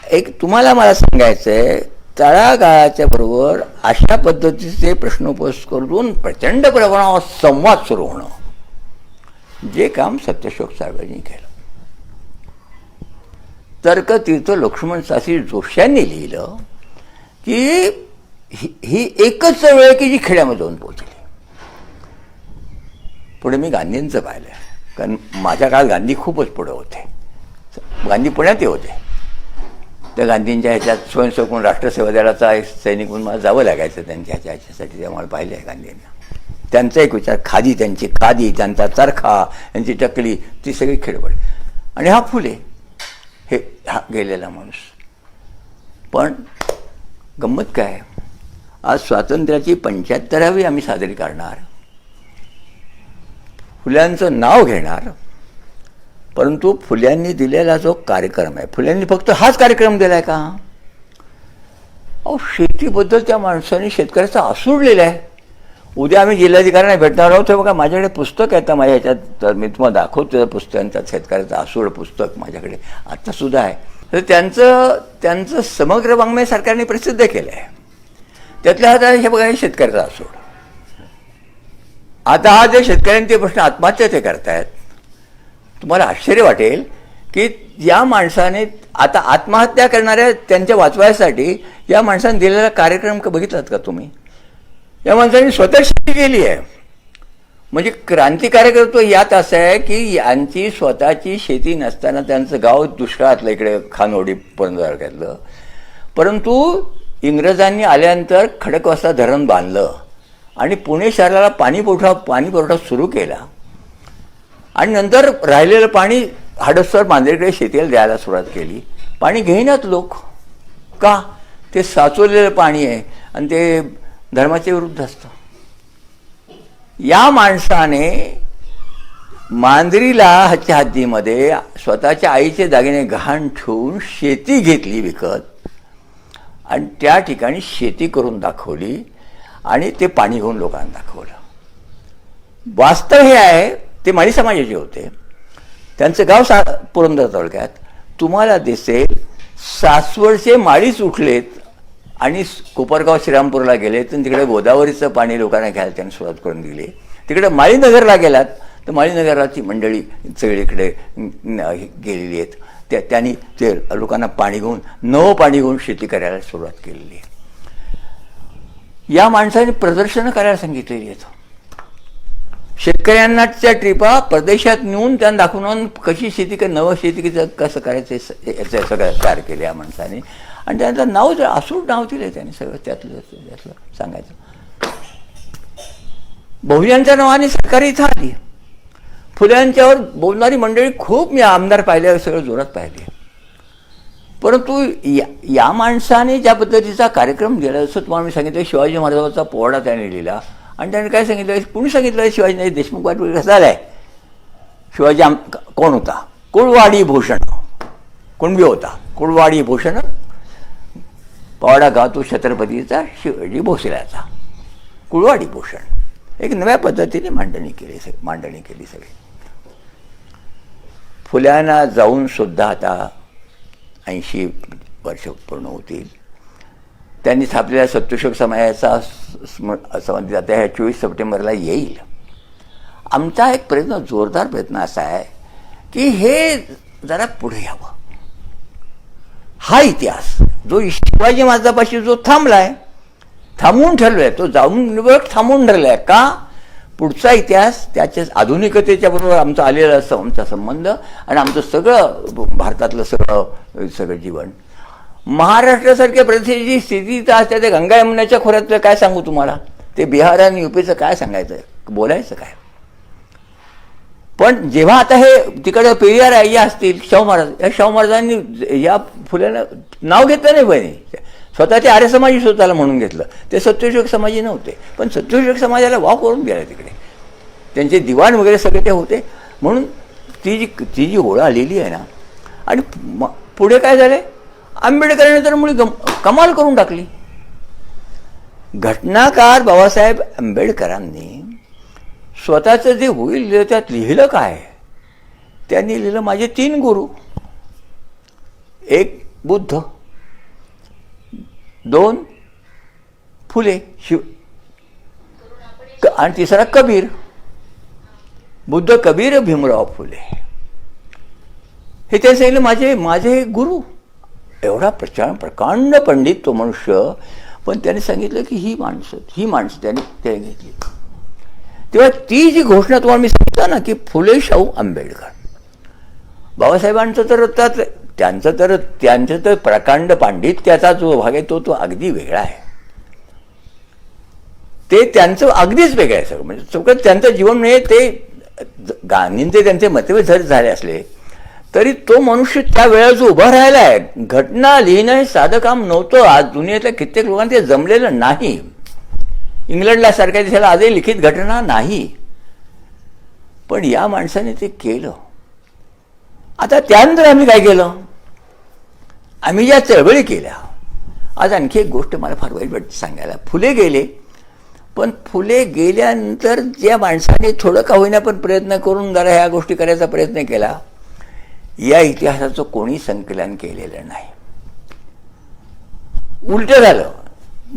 एक तुम्हाला मला सांगायचं आहे, तळागाळाच्या बरोबर अशा पद्धतीचे प्रश्नोपस्थ करून प्रचंड प्रमाणावर संवाद सुरू होणं, जे काम सत्यशोक साहेबांनी केलं. तर्कतीर्थ लक्ष्मण शास्त्री जोशी लिहिलं की ही एकच चळवळ आहे की जी खेड्यामध्ये जाऊन पोहोचली. पुढे मी गांधींचं पाहिलं, कारण माझ्या काळात गांधी खूपच पुढे होते. गांधी पुण्यात होते. त्या गांधींच्या ह्याच्यात स्वयंसेवक म्हणून राष्ट्रसेवा दलाचा एक सैनिक म्हणून मला जावं लागायचं त्यांच्या ह्याच्यासाठी. त्यामुळे पाहिले आहे गांधींना. त्यांचा एक विचार, खादी त्यांची खादी, त्यांचा चरखा, त्यांची टकली, ती सगळी खेळबड. आणि हा फुले, हे हा गेलेला माणूस. पण गंमत काय, आज स्वातंत्र्याची 75वी आम्ही साजरी करणार, फुल्यांचं नाव घेणार, परंतु फुल्यांनी दिलेला जो कार्यक्रम आहे, फुल्यांनी फक्त हाच कार्यक्रम दिलाय का? अहो, शेतीबद्दल त्या माणसाने शेतकऱ्याचा आसूडलेला आहे. उद्या आम्ही जिल्हाधिकाऱ्यांना भेटणार आहोत, बघा माझ्याकडे पुस्तक आहे, माझ्या ह्याच्यात तर मी तुम्हाला दाखवतो पुस्तकांचा, शेतकऱ्याचं आसूड पुस्तक माझ्याकडे आत्तासुद्धा आहे. तर त्यांचं समग्र वाङ्मय सरकारने प्रसिद्ध केलं आहे. त्यातल्या आता हे बघा, हे शेतकऱ्याचा आसूड. आता हा जे शेतकऱ्यांचे प्रश्न आत्महत्या ते करतायत, तुम्हाला आश्चर्य वाटेल की या माणसाने आता आत्महत्या करणाऱ्या त्यांच्या वाचवायसाठी या माणसाने दिलेला कार्यक्रम बघितलात का तुम्ही? या माणसाने स्वतः शेती केली आहे. म्हणजे क्रांतिकारकत्व यात असं आहे की यांची स्वतःची शेती नसताना त्यांचं गाव दुष्काळातलं इकडे खानोडी तालुक्यातलं, परंतु इंग्रजांनी आल्यानंतर खडकवासला धरण बांधलं आणि पुणे शहराला पाणीपुरवठा सुरू केला आणि नंतर राहिलेलं पाणी हडपसर बांद्रेकडे शेतीला द्यायला सुरुवात केली. पाणी घेईनात लोक, का? ते साचवलेलं पाणी आहे आणि ते धर्माच्या विरुद्ध असतं. या माणसाने मांजरीला ह्याच्या हद्दीमध्ये स्वतःच्या आईचे दागिने गहाण ठेवून शेती घेतली विकत आणि त्या ठिकाणी शेती करून दाखवली आणि ते पाणी घेऊन लोकांना दाखवलं. वास्तव हे आहे, ते माळी समाजाचे होते. त्यांचं गाव पुरंदर तालुक्यात. तुम्हाला दिसेल सासवडचे माळीच उठलेत आणि कोपरगाव श्रीरामपूरला गेले, तर तिकडे गोदावरीचं पाणी लोकांना घ्यायला त्यांनी सुरुवात करून दिली. तिकडे माळीनगरला गेलात तर माळीनगराची मंडळी सगळीकडे गेलेली आहेत. त्यांनी ते लोकांना पाणी घेऊन नवं पाणी घेऊन शेती करायला सुरुवात केलेली आहे. या माणसाने प्रदर्शनं करायला सांगितलेली आहेत. शेतकऱ्यांनाच्या ट्रिपा परदेशात नेऊन त्यांना दाखवून कशी शेती नवं शेती कसं करायचं याचं सगळं तयार केलं या माणसाने. आणि त्यांचं नाव असून नाव दिलं त्यांनी सगळं त्यातलं सांगायचं. बहुजनांच्या नावाने सरकारी इथं आली. फुल्यांच्यावर बोलणारी मंडळी खूप मी आमदार पाहिले, सगळं जोरात पाहिले. परंतु या माणसाने ज्या पद्धतीचा कार्यक्रम दिला, जसं तुम्हाला मी सांगितलं शिवाजी महाराजांचा पोवाडा त्याने लिहिला. आणि त्याने काय सांगितलं, कुणी सांगितलं शिवाजी देशमुख पाटील कसा झालाय, शिवाजी कोण होता, कुळवाडी भूषण, कुणबी होता, कुळवाडी भूषण पोवाडा गातो छत्रपतीचा शिवाजी भोसल्याचा, कुळवाडी भूषण. एक नव्या पद्धतीने मांडणी केली सगळी. फुल्यांना जाऊन सुद्धा आता 80 वर्ष पूर्ण होतील. त्यांनी स्थापलेल्या सत्योशोक समाजाचा संबंधित आता ह्या 24 सप्टेंबरला येईल. आमचा एक प्रयत्न, जोरदार प्रयत्न असा आहे की हे जरा पुढे यावं. हा इतिहास जो शिवाजी महाराजापाशी जो थांबलाय, थांबवून ठरलोय, तो जाऊन थांबवून ठरलाय का, पुढचा इतिहास त्याच्या आधुनिकतेच्या बरोबर आमचा आलेला असतो, आमचा संबंध आणि आमचं सगळं भारतातलं सगळं जीवन. महाराष्ट्रासारख्या प्रदेशाची स्थिती तर असते, ते गंगा यमुनाच्या खोऱ्यातलं काय सांगू तुम्हाला, ते बिहार आणि युपीचं काय सांगायचं, बोलायचं काय. पण जेव्हा आता हे तिकडे पेरियार या असतील, शाहू महाराजांनी या फुल्याला नाव घेतलं नाही बहिणी, स्वतः ते आर्य समाजी स्वतःला म्हणून घेतलं. ते सत्योशोक समाजी नव्हते, पण सत्योशोक समाजाला वाव करून गेला तिकडे. त्यांचे दिवाण वगैरे सगळे ते होते. म्हणून ती जी ओळ आलेली आहे ना. आणि पुढे काय झाले, आंबेडकरांनी तर मुळी कमाल करून टाकली. घटनाकार बाबासाहेब आंबेडकरांनी स्वतःचं जे होईल त्यात लिहिलं काय, त्यांनी लिहिलं माझे 3 गुरु, 1 बुद्ध, 2 फुले आणि 3रा कबीर. बुद्ध, कबीर, भीमराव फुले हे त्यांनी सांगितलं माझे गुरु. एवढा प्रकांड पंडित तो मनुष्य, पण त्यांनी सांगितलं की ही माणसं त्यांनी घेतली. तेव्हा ती जी घोषणा तुम्हाला मी सांगितलं ना की फुले, शाहू, आंबेडकर, बाबासाहेबांचं तर त्यांचं तर प्रकांड पांडित्याचा जो भाग आहे तो अगदी वेगळा आहे. ते त्यांचं अगदीच वेगळं आहे सगळं. म्हणजे सगळं त्यांचं जीवन म्हणजे ते गांधींचे त्यांचे मतभेद जरी झाले असले तरी तो मनुष्य त्या वेळेला जो उभा राहिला आहे, घटना लिहिणं हे साधं काम नव्हतं. आज दुनियेतल्या कित्येक लोकांना ते जमलेलं नाही. इंग्लंडला सारख्या देशाला आजही लिखित घटना नाही, पण या माणसाने ते केलं. आता त्यानंतर आम्ही काय केलं, आम्ही ज्या चळवळी केल्या. आज आणखी एक गोष्ट मला फार वाईट वाटते सांगायला. फुले गेले, पण फुले गेल्यानंतर ज्या माणसाने थोडं का होईना पण प्रयत्न करून जरा ह्या गोष्टी करायचा प्रयत्न केला, या इतिहासाचं कोणी संकलन केलेलं नाही. उलट झालं.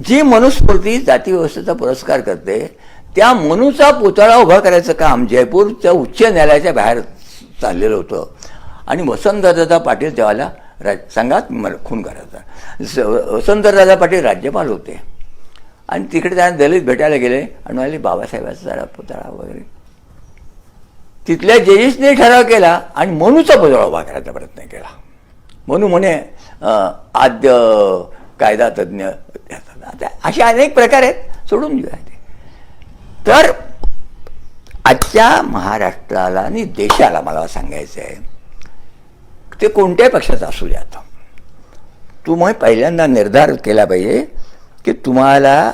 जी मनुस्मृती जातीव्यवस्थेचा पुरस्कार करते त्या मनूचा पुतळा उभा करायचं काम जयपूरच्या उच्च न्यायालयाच्या बाहेर चाललेलं होतं. आणि वसंतदादा पाटील त्यावेळेला संघात मला खून करायचा. वसंतदादा पाटील राज्यपाल होते आणि तिकडे त्यांना दलित भेटायला गेले आणि म्हणाले बाबासाहेबांचा जरा पुतळा वगैरे. तिथल्या जजेसने ठराव केला आणि मनूचा पुतळा उभा करायचा प्रयत्न केला. मनू म्हणे आद्य कायदा तज्ज्ञ. असे अनेक प्रकार आहेत, सोडून देऊया ते. तर आजच्या महाराष्ट्राला आणि देशाला मला सांगायचं आहे, ते कोणत्याही पक्षाचं असू द्यात, तुम्ही पहिल्यांदा निर्धार केला पाहिजे की तुम्हाला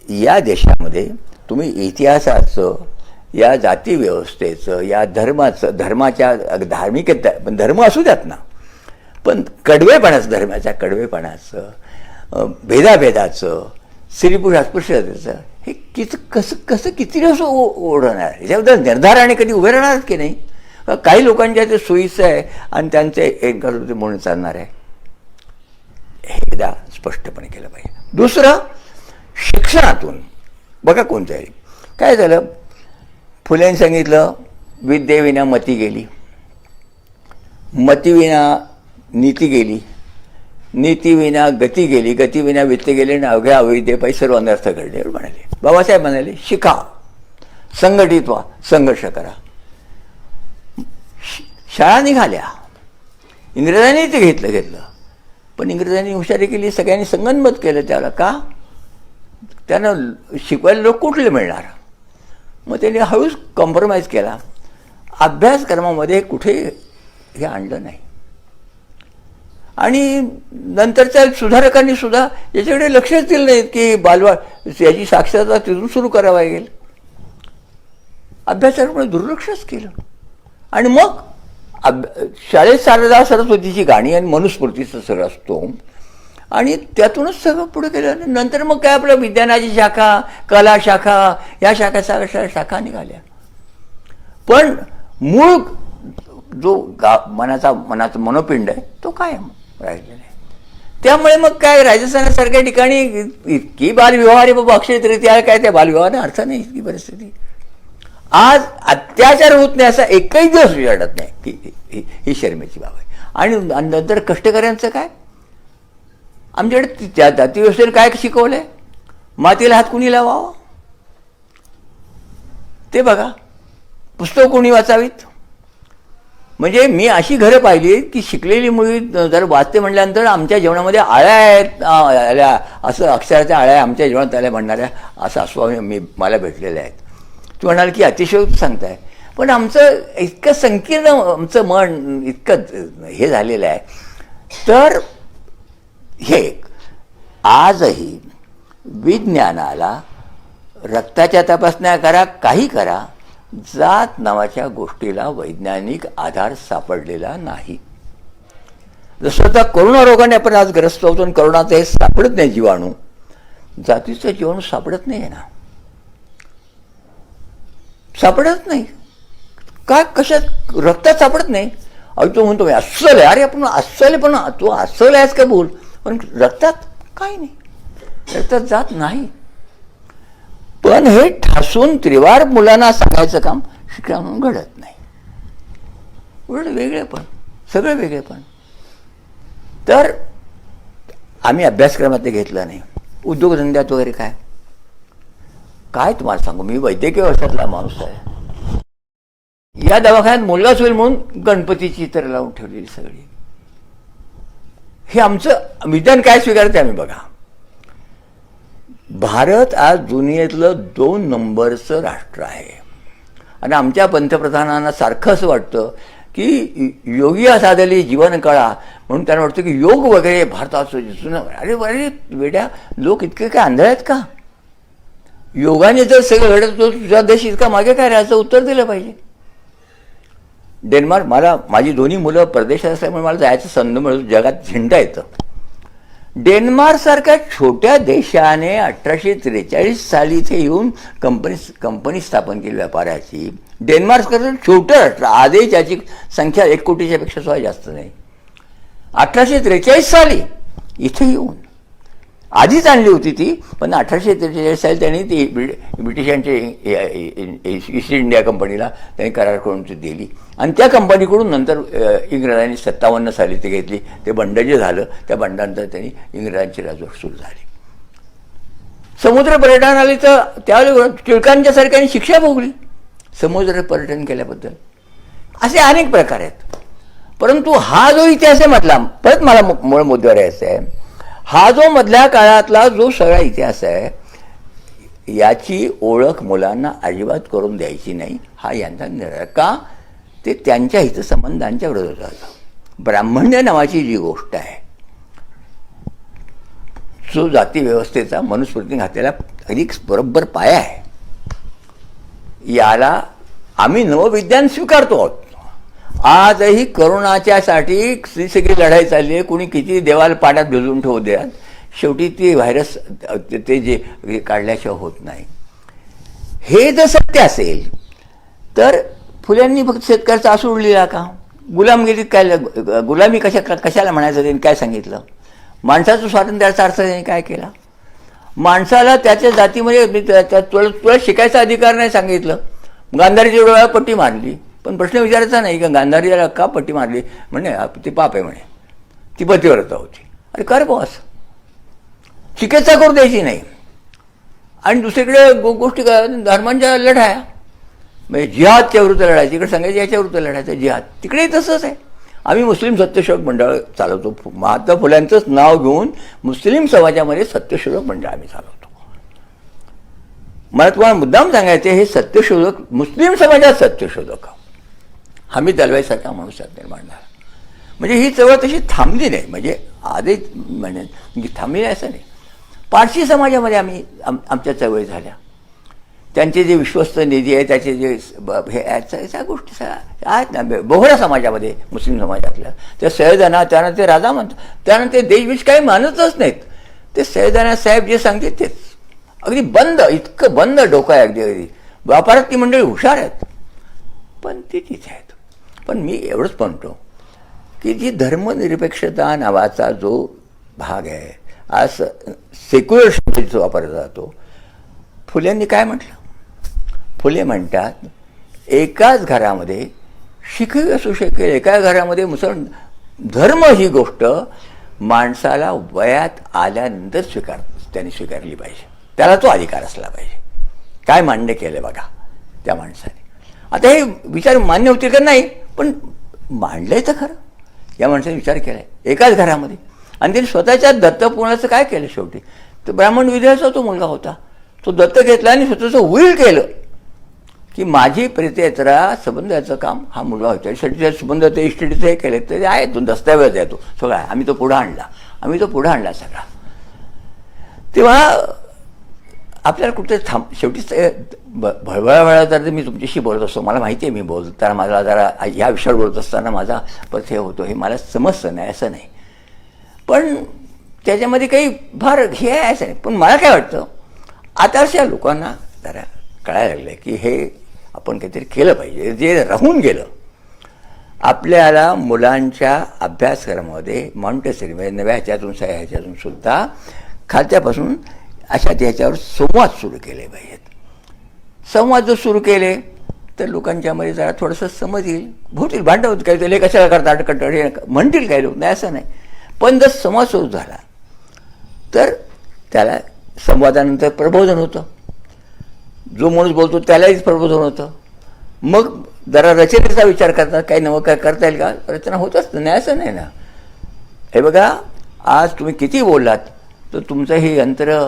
या देशामध्ये तुम्ही इतिहासाचं, या जातीव्यवस्थेचं, या धर्माच्या धार्मिकता, पण धर्म असू द्यात ना, पण कडवेपणाचं, धर्माच्या कडवेपणाचं, भेदाभेदाचं, स्त्री पुरुष अस्पृश्यतेचं हे कसं कसं किती दिवस ओढणार, याच्याबद्दल निर्धाराने कधी उभे राहणार की नाही. काही लोकांच्या ते सोयीचं आहे आणि त्यांचे एक ते म्हणून चालणार आहे, हे एकदा स्पष्टपणे केलं पाहिजे. दुसरं, शिक्षणातून बघा कोणतं आहे. काय झालं, फुलेंनी सांगितलं विद्येविना मती गेली, मतीविना नीती गेली, नीतीविना गती गेली, गतीविना वित्त गेली आणि अवघ्या अविद्येपायी सर्व अनर्थ घडले म्हणाले. बाबासाहेब म्हणाले शिका, संघटित व्हा, संघर्ष करा. शाळा निघाल्या, इंग्रजांनी ते घेतलं पण इंग्रजांनी हुशारी केली, सगळ्यांनी संगनमत केलं त्याला. का? त्यांना शिकवायला लोक कुठले मिळणार. मग त्यांनी हळूच कॉम्प्रोमाइज केला. अभ्यासक्रमामध्ये कुठे हे आणलं नाही. आणि नंतरच्या सुधारकांनी सुद्धा याच्याकडे लक्षच दिलं नाहीत की बालवाडी याची साक्षरता तिथून सुरू करावा लागेल. अभ्यासाकडे दुर्लक्षच केलं. आणि मग शाळेत शारदा सरस्वतीची गाणी आणि मनुस्मृतीचा सर असतो आणि त्यातूनच सगळं पुढे केलं. नंतर मग काय आपलं विज्ञानाची शाखा, कला शाखा, या शाखा निघाल्या. पण मूळ जो मनाचा मनोपिंड आहे तो कायम राहिलेला आहे. त्यामुळे मग काय राजस्थानासारख्या ठिकाणी इतकी बालविवाह रे बाबा, अक्षय तृतीया काय त्या बालविवाहाने अर्थ नाही इतकी परिस्थिती. आज अत्याचार होत नाही असा एकही दिवस विचारत नाही, ही शर्मेची बाब आहे. आणि नंतर कष्टकऱ्यांचं काय, आमच्याकडे त्या जाती व्यवस्थेने काय शिकवलंय, मातीला हात कुणी लावावा ते बघा, पुस्तक कोणी वाचावीत. म्हणजे मी अशी घरं पाहिली की शिकलेली मुली जर वाचते म्हटल्यानंतर आमच्या जेवणामध्ये आळ्या आहेत आल्या, असं अक्षराच्या आळ्या आमच्या जेवणात आल्या म्हणणाऱ्या असं अस्वामी मला भेटलेल्या आहेत. तू म्हणाल की अतिशयोक्त सांगताय, पण आमचं इतकं संकीर्ण, आमचं मन इतकं हे झालेलं आहे. तर हे आजही विज्ञानाला रक्ताच्या तपासण्या करा, काही करा, जात नावाच्या गोष्टीला वैज्ञानिक आधार सापडलेला नाही. जसं आता करोना रोगाने आपण आज ग्रस्त होतो आणि करोनाचं हे सापडत नाही जीवाणू, जातीचं जीवाणू सापडत नाही आहे ना, सापडत नाही. काय कशात रक्तात सापडत नाही. अहो तो म्हणतो मी अस्सल आहे, अरे आपण अस्सल आहे, पण तू अस्सल आहेस का बोल, पण रक्तात काय नाही, रक्तात जात नाही. पण हे ठासून त्रिवार मुलांना सांगायचं काम शिक्षणातून घडत नाही. उलट वेगळेपण, सगळं वेगळेपण. तर आम्ही अभ्यासक्रमात ते घेतलं नाही. उद्योगधंद्यात वगैरे काय काय तुम्हाला सांगू, मी वैद्यकीय वर्षातला माणूस आहे. या दवाखान्यात मुलगाच होईल म्हणून गणपतीची चित्र लावून ठेवलेली सगळी. हे आमचं विधान काय स्वीकारते आम्ही बघा. भारत आज दुनियेतलं 2 नंबरचं राष्ट्र आहे आणि आमच्या पंतप्रधानांना सारखं असं वाटतं की योगी साधली जीवन कळा म्हणून त्यांना वाटतं की योग वगैरे भारतात दिसून. अरे अरे वेड्या, लोक इतके काय आंधळे आहेत का. योगाने जर सगळं घडत तो तुझा देश इतका मागे काय राहायचं उत्तर दिलं पाहिजे. डेन्मार्क, मला माझी दोन्ही मुलं परदेशात असल्यामुळे मला जायचं संधी मिळतो, जगात झिंडा येतं. डेन्मार्कसारख्या छोट्या देशाने 1843 साली इथे येऊन कंपनी स्थापन केली व्यापाराची. डेन्मार्कसारखं छोटं राष्ट्र, आजही त्याची संख्या 1 कोटीच्या पेक्षा सुद्धा जास्त नाही. 1843 साली इथे येऊन आधीच आणली होती ती, पण 1843 साली त्यांनी ती ब्रिटिशांचे ईस्ट इंडिया कंपनीला त्यांनी करार करून ती दिली आणि त्या कंपनीकडून नंतर इंग्रजांनी 57 साली ती घेतली. ते बंड जे झालं त्या बंडानंतर त्यांनी इंग्रजांची राजवट सुरू झाली. समुद्र पर्यटन आले तर त्यावेळेला टिळकांच्या सारख्याने शिक्षा भोगली समुद्र पर्यटन केल्याबद्दल. असे अनेक प्रकार आहेत. परंतु हा जो इतिहास आहे म्हटला, परत मला मूळ मुद्द्यावर यायचं आहे, हा जो मधल्या काळातला जो सगळा इतिहास आहे याची ओळख मुलांना अजिबात करून द्यायची नाही. हा यांचा निर्णय. का? ते त्यांच्या हितसंबंधांच्या विरोधात होतं. ब्राह्मण्य नावाची जी गोष्ट आहे, जो जाती व्यवस्थेचा मनुस्मृती घातलेला अधिक बरोबर पाया आहे, याला आम्ही नवविज्ञान स्वीकारतो आहोत. आजही करोनाच्यासाठी सगळी लढाई चालली आहे. कुणी किती देवाला पाण्यात भिजवून ठेवू द्या, शेवटी ती व्हायरस ते जे काढल्याशिवाय होत नाही. हे जर सत्य असेल तर फुल्यांनी फक्त शेतकऱ्याचा आसूड लिहिला का? गुलामगिरी काय, गुलामी कशाला म्हणायचं त्यांनी काय सांगितलं? माणसाचं स्वातंत्र्याचा अर्थ त्यांनी काय केला? माणसाला त्याच्या जातीमध्ये तुला शिकायचा अधिकार नाही सांगितलं. गांधारीच्या डोळ्याला पट्टी मारली, पण प्रश्न विचारायचा नाही का गांधारीला का पट्टी मारली? म्हणे ती पाप आहे म्हणे, ती पतिव्रता होती. अरे कर बॉस, चिकित्सा करू द्यायची नाही. आणि दुसरीकडे गोष्टी धर्मांच्या लढाया, म्हणजे जिहादच्या विरुद्ध लढायची, इकडे सांगायचं याच्या विरुद्ध लढायचं जिहाद. तिकडेही तसंच आहे. आम्ही मुस्लिम सत्यशोधक मंडळ चालवतो. महात्मा फुल्यांचंच नाव घेऊन मुस्लिम समाजामध्ये सत्यशोधक मंडळ आम्ही चालवतो. मला तुम्हाला मुद्दाम सांगायचं, हे सत्यशोधक मुस्लिम समाजात सत्यशोधक हमीद दलवाईसारखा माणूस निर्माण झाला. म्हणजे ही चळवळ तशी थांबली नाही, म्हणजे आधी म्हणजे थांबली असं नाही. पारशी समाजामध्ये आम्ही आमच्या चळवळी झाल्या. त्यांचे जे विश्वस्त निधी आहे, त्याचे जे हे या गोष्टी आहेत ना बोहरा समाजामध्ये, मुस्लिम समाजातल्या, त्या सैयदाना त्यांना ते राजा म्हणतात, त्यांना ते देशविश काही मानतच नाहीत. ते सैयदाना साहेब जे सांगते तेच. अगदी बंद, इतकं बंद डोकं आहे अगदी. अगदी व्यापारात ती मंडळी हुशार आहेत, पण ती तिथे आहेत. पण मी एवढंच म्हणतो की जी धर्मनिरपेक्षता नावाचा जो भाग आहे, आज सेक्युलर शब्दाचा वापरला जातो. फुल्यांनी काय म्हटलं? फुले म्हणतात एकाच घरामध्ये शिखही असू शकेल, एका घरामध्ये मुसलमान. धर्म ही गोष्ट माणसाला वयात आल्यानंतर त्यांनी स्वीकारली पाहिजे, त्याला तो अधिकार असला पाहिजे. काय मान्य केलं बघा त्या माणसाने. आता हे विचार मान्य होतील का नाही, पण मांडलंय तर खरं. या माणसाने विचार केलाय एकाच घरामध्ये. आणि त्यांनी स्वतःच्या दत्तपूर्णाचं काय केलं? शेवटी तर ब्राह्मण विधेचा तो मुलगा होता, तो दत्त घेतला आणि स्वतःचं विल केलं की माझी प्रेतेतरा संबंधाचं काम हा मुलगा होता. शेवटी संबंध ते इस्टेटीचं हे केले, ते आहे तो दस्तावेज आहे, तो सगळा आहे. आम्ही तो पुढं आणला सगळा. तेव्हा आपल्याला कुठे शेवटी भळभळा तर मी तुमच्याशी बोलत असतो, मला माहिती आहे मी बोलताना मला जरा ह्या विषयावर बोलत असताना माझा परत हे होतो, हे मला समजतं नाही असं नाही, पण त्याच्यामध्ये काही फार हे आहे असं नाही. पण मला काय वाटतं, आता अशा लोकांना जरा कळायला लागलं की हे आपण काहीतरी केलं पाहिजे. जे राहून गेलं आपल्याला मुलांच्या अभ्यासक्रमामध्ये मॉन्टेसरीमध्ये नव्या ह्याच्यातून ह्याच्यातून सुद्धा खालच्यापासून अशा ह्याच्यावर संवाद सुरू केले पाहिजेत. संवाद जर सुरू केले तर लोकांच्यामध्ये जरा थोडंसं समज येईल. भोवतील भांडण होतं, काही ते कशाला करतात कटळे म्हणतील काही लोक, नाही असं नाही. पण जर संवाद सुरू झाला तर त्याला संवादानंतर प्रबोधन होतं. जो माणूस बोलतो त्यालाही प्रबोधन होतं. मग जरा रचनेचा विचार करतात, काही नवं काय करता येईल का? रचना होतच नाही असं नाही ना. हे बघा, आज तुम्ही किती बोललात तर तुमचं हे यंत्र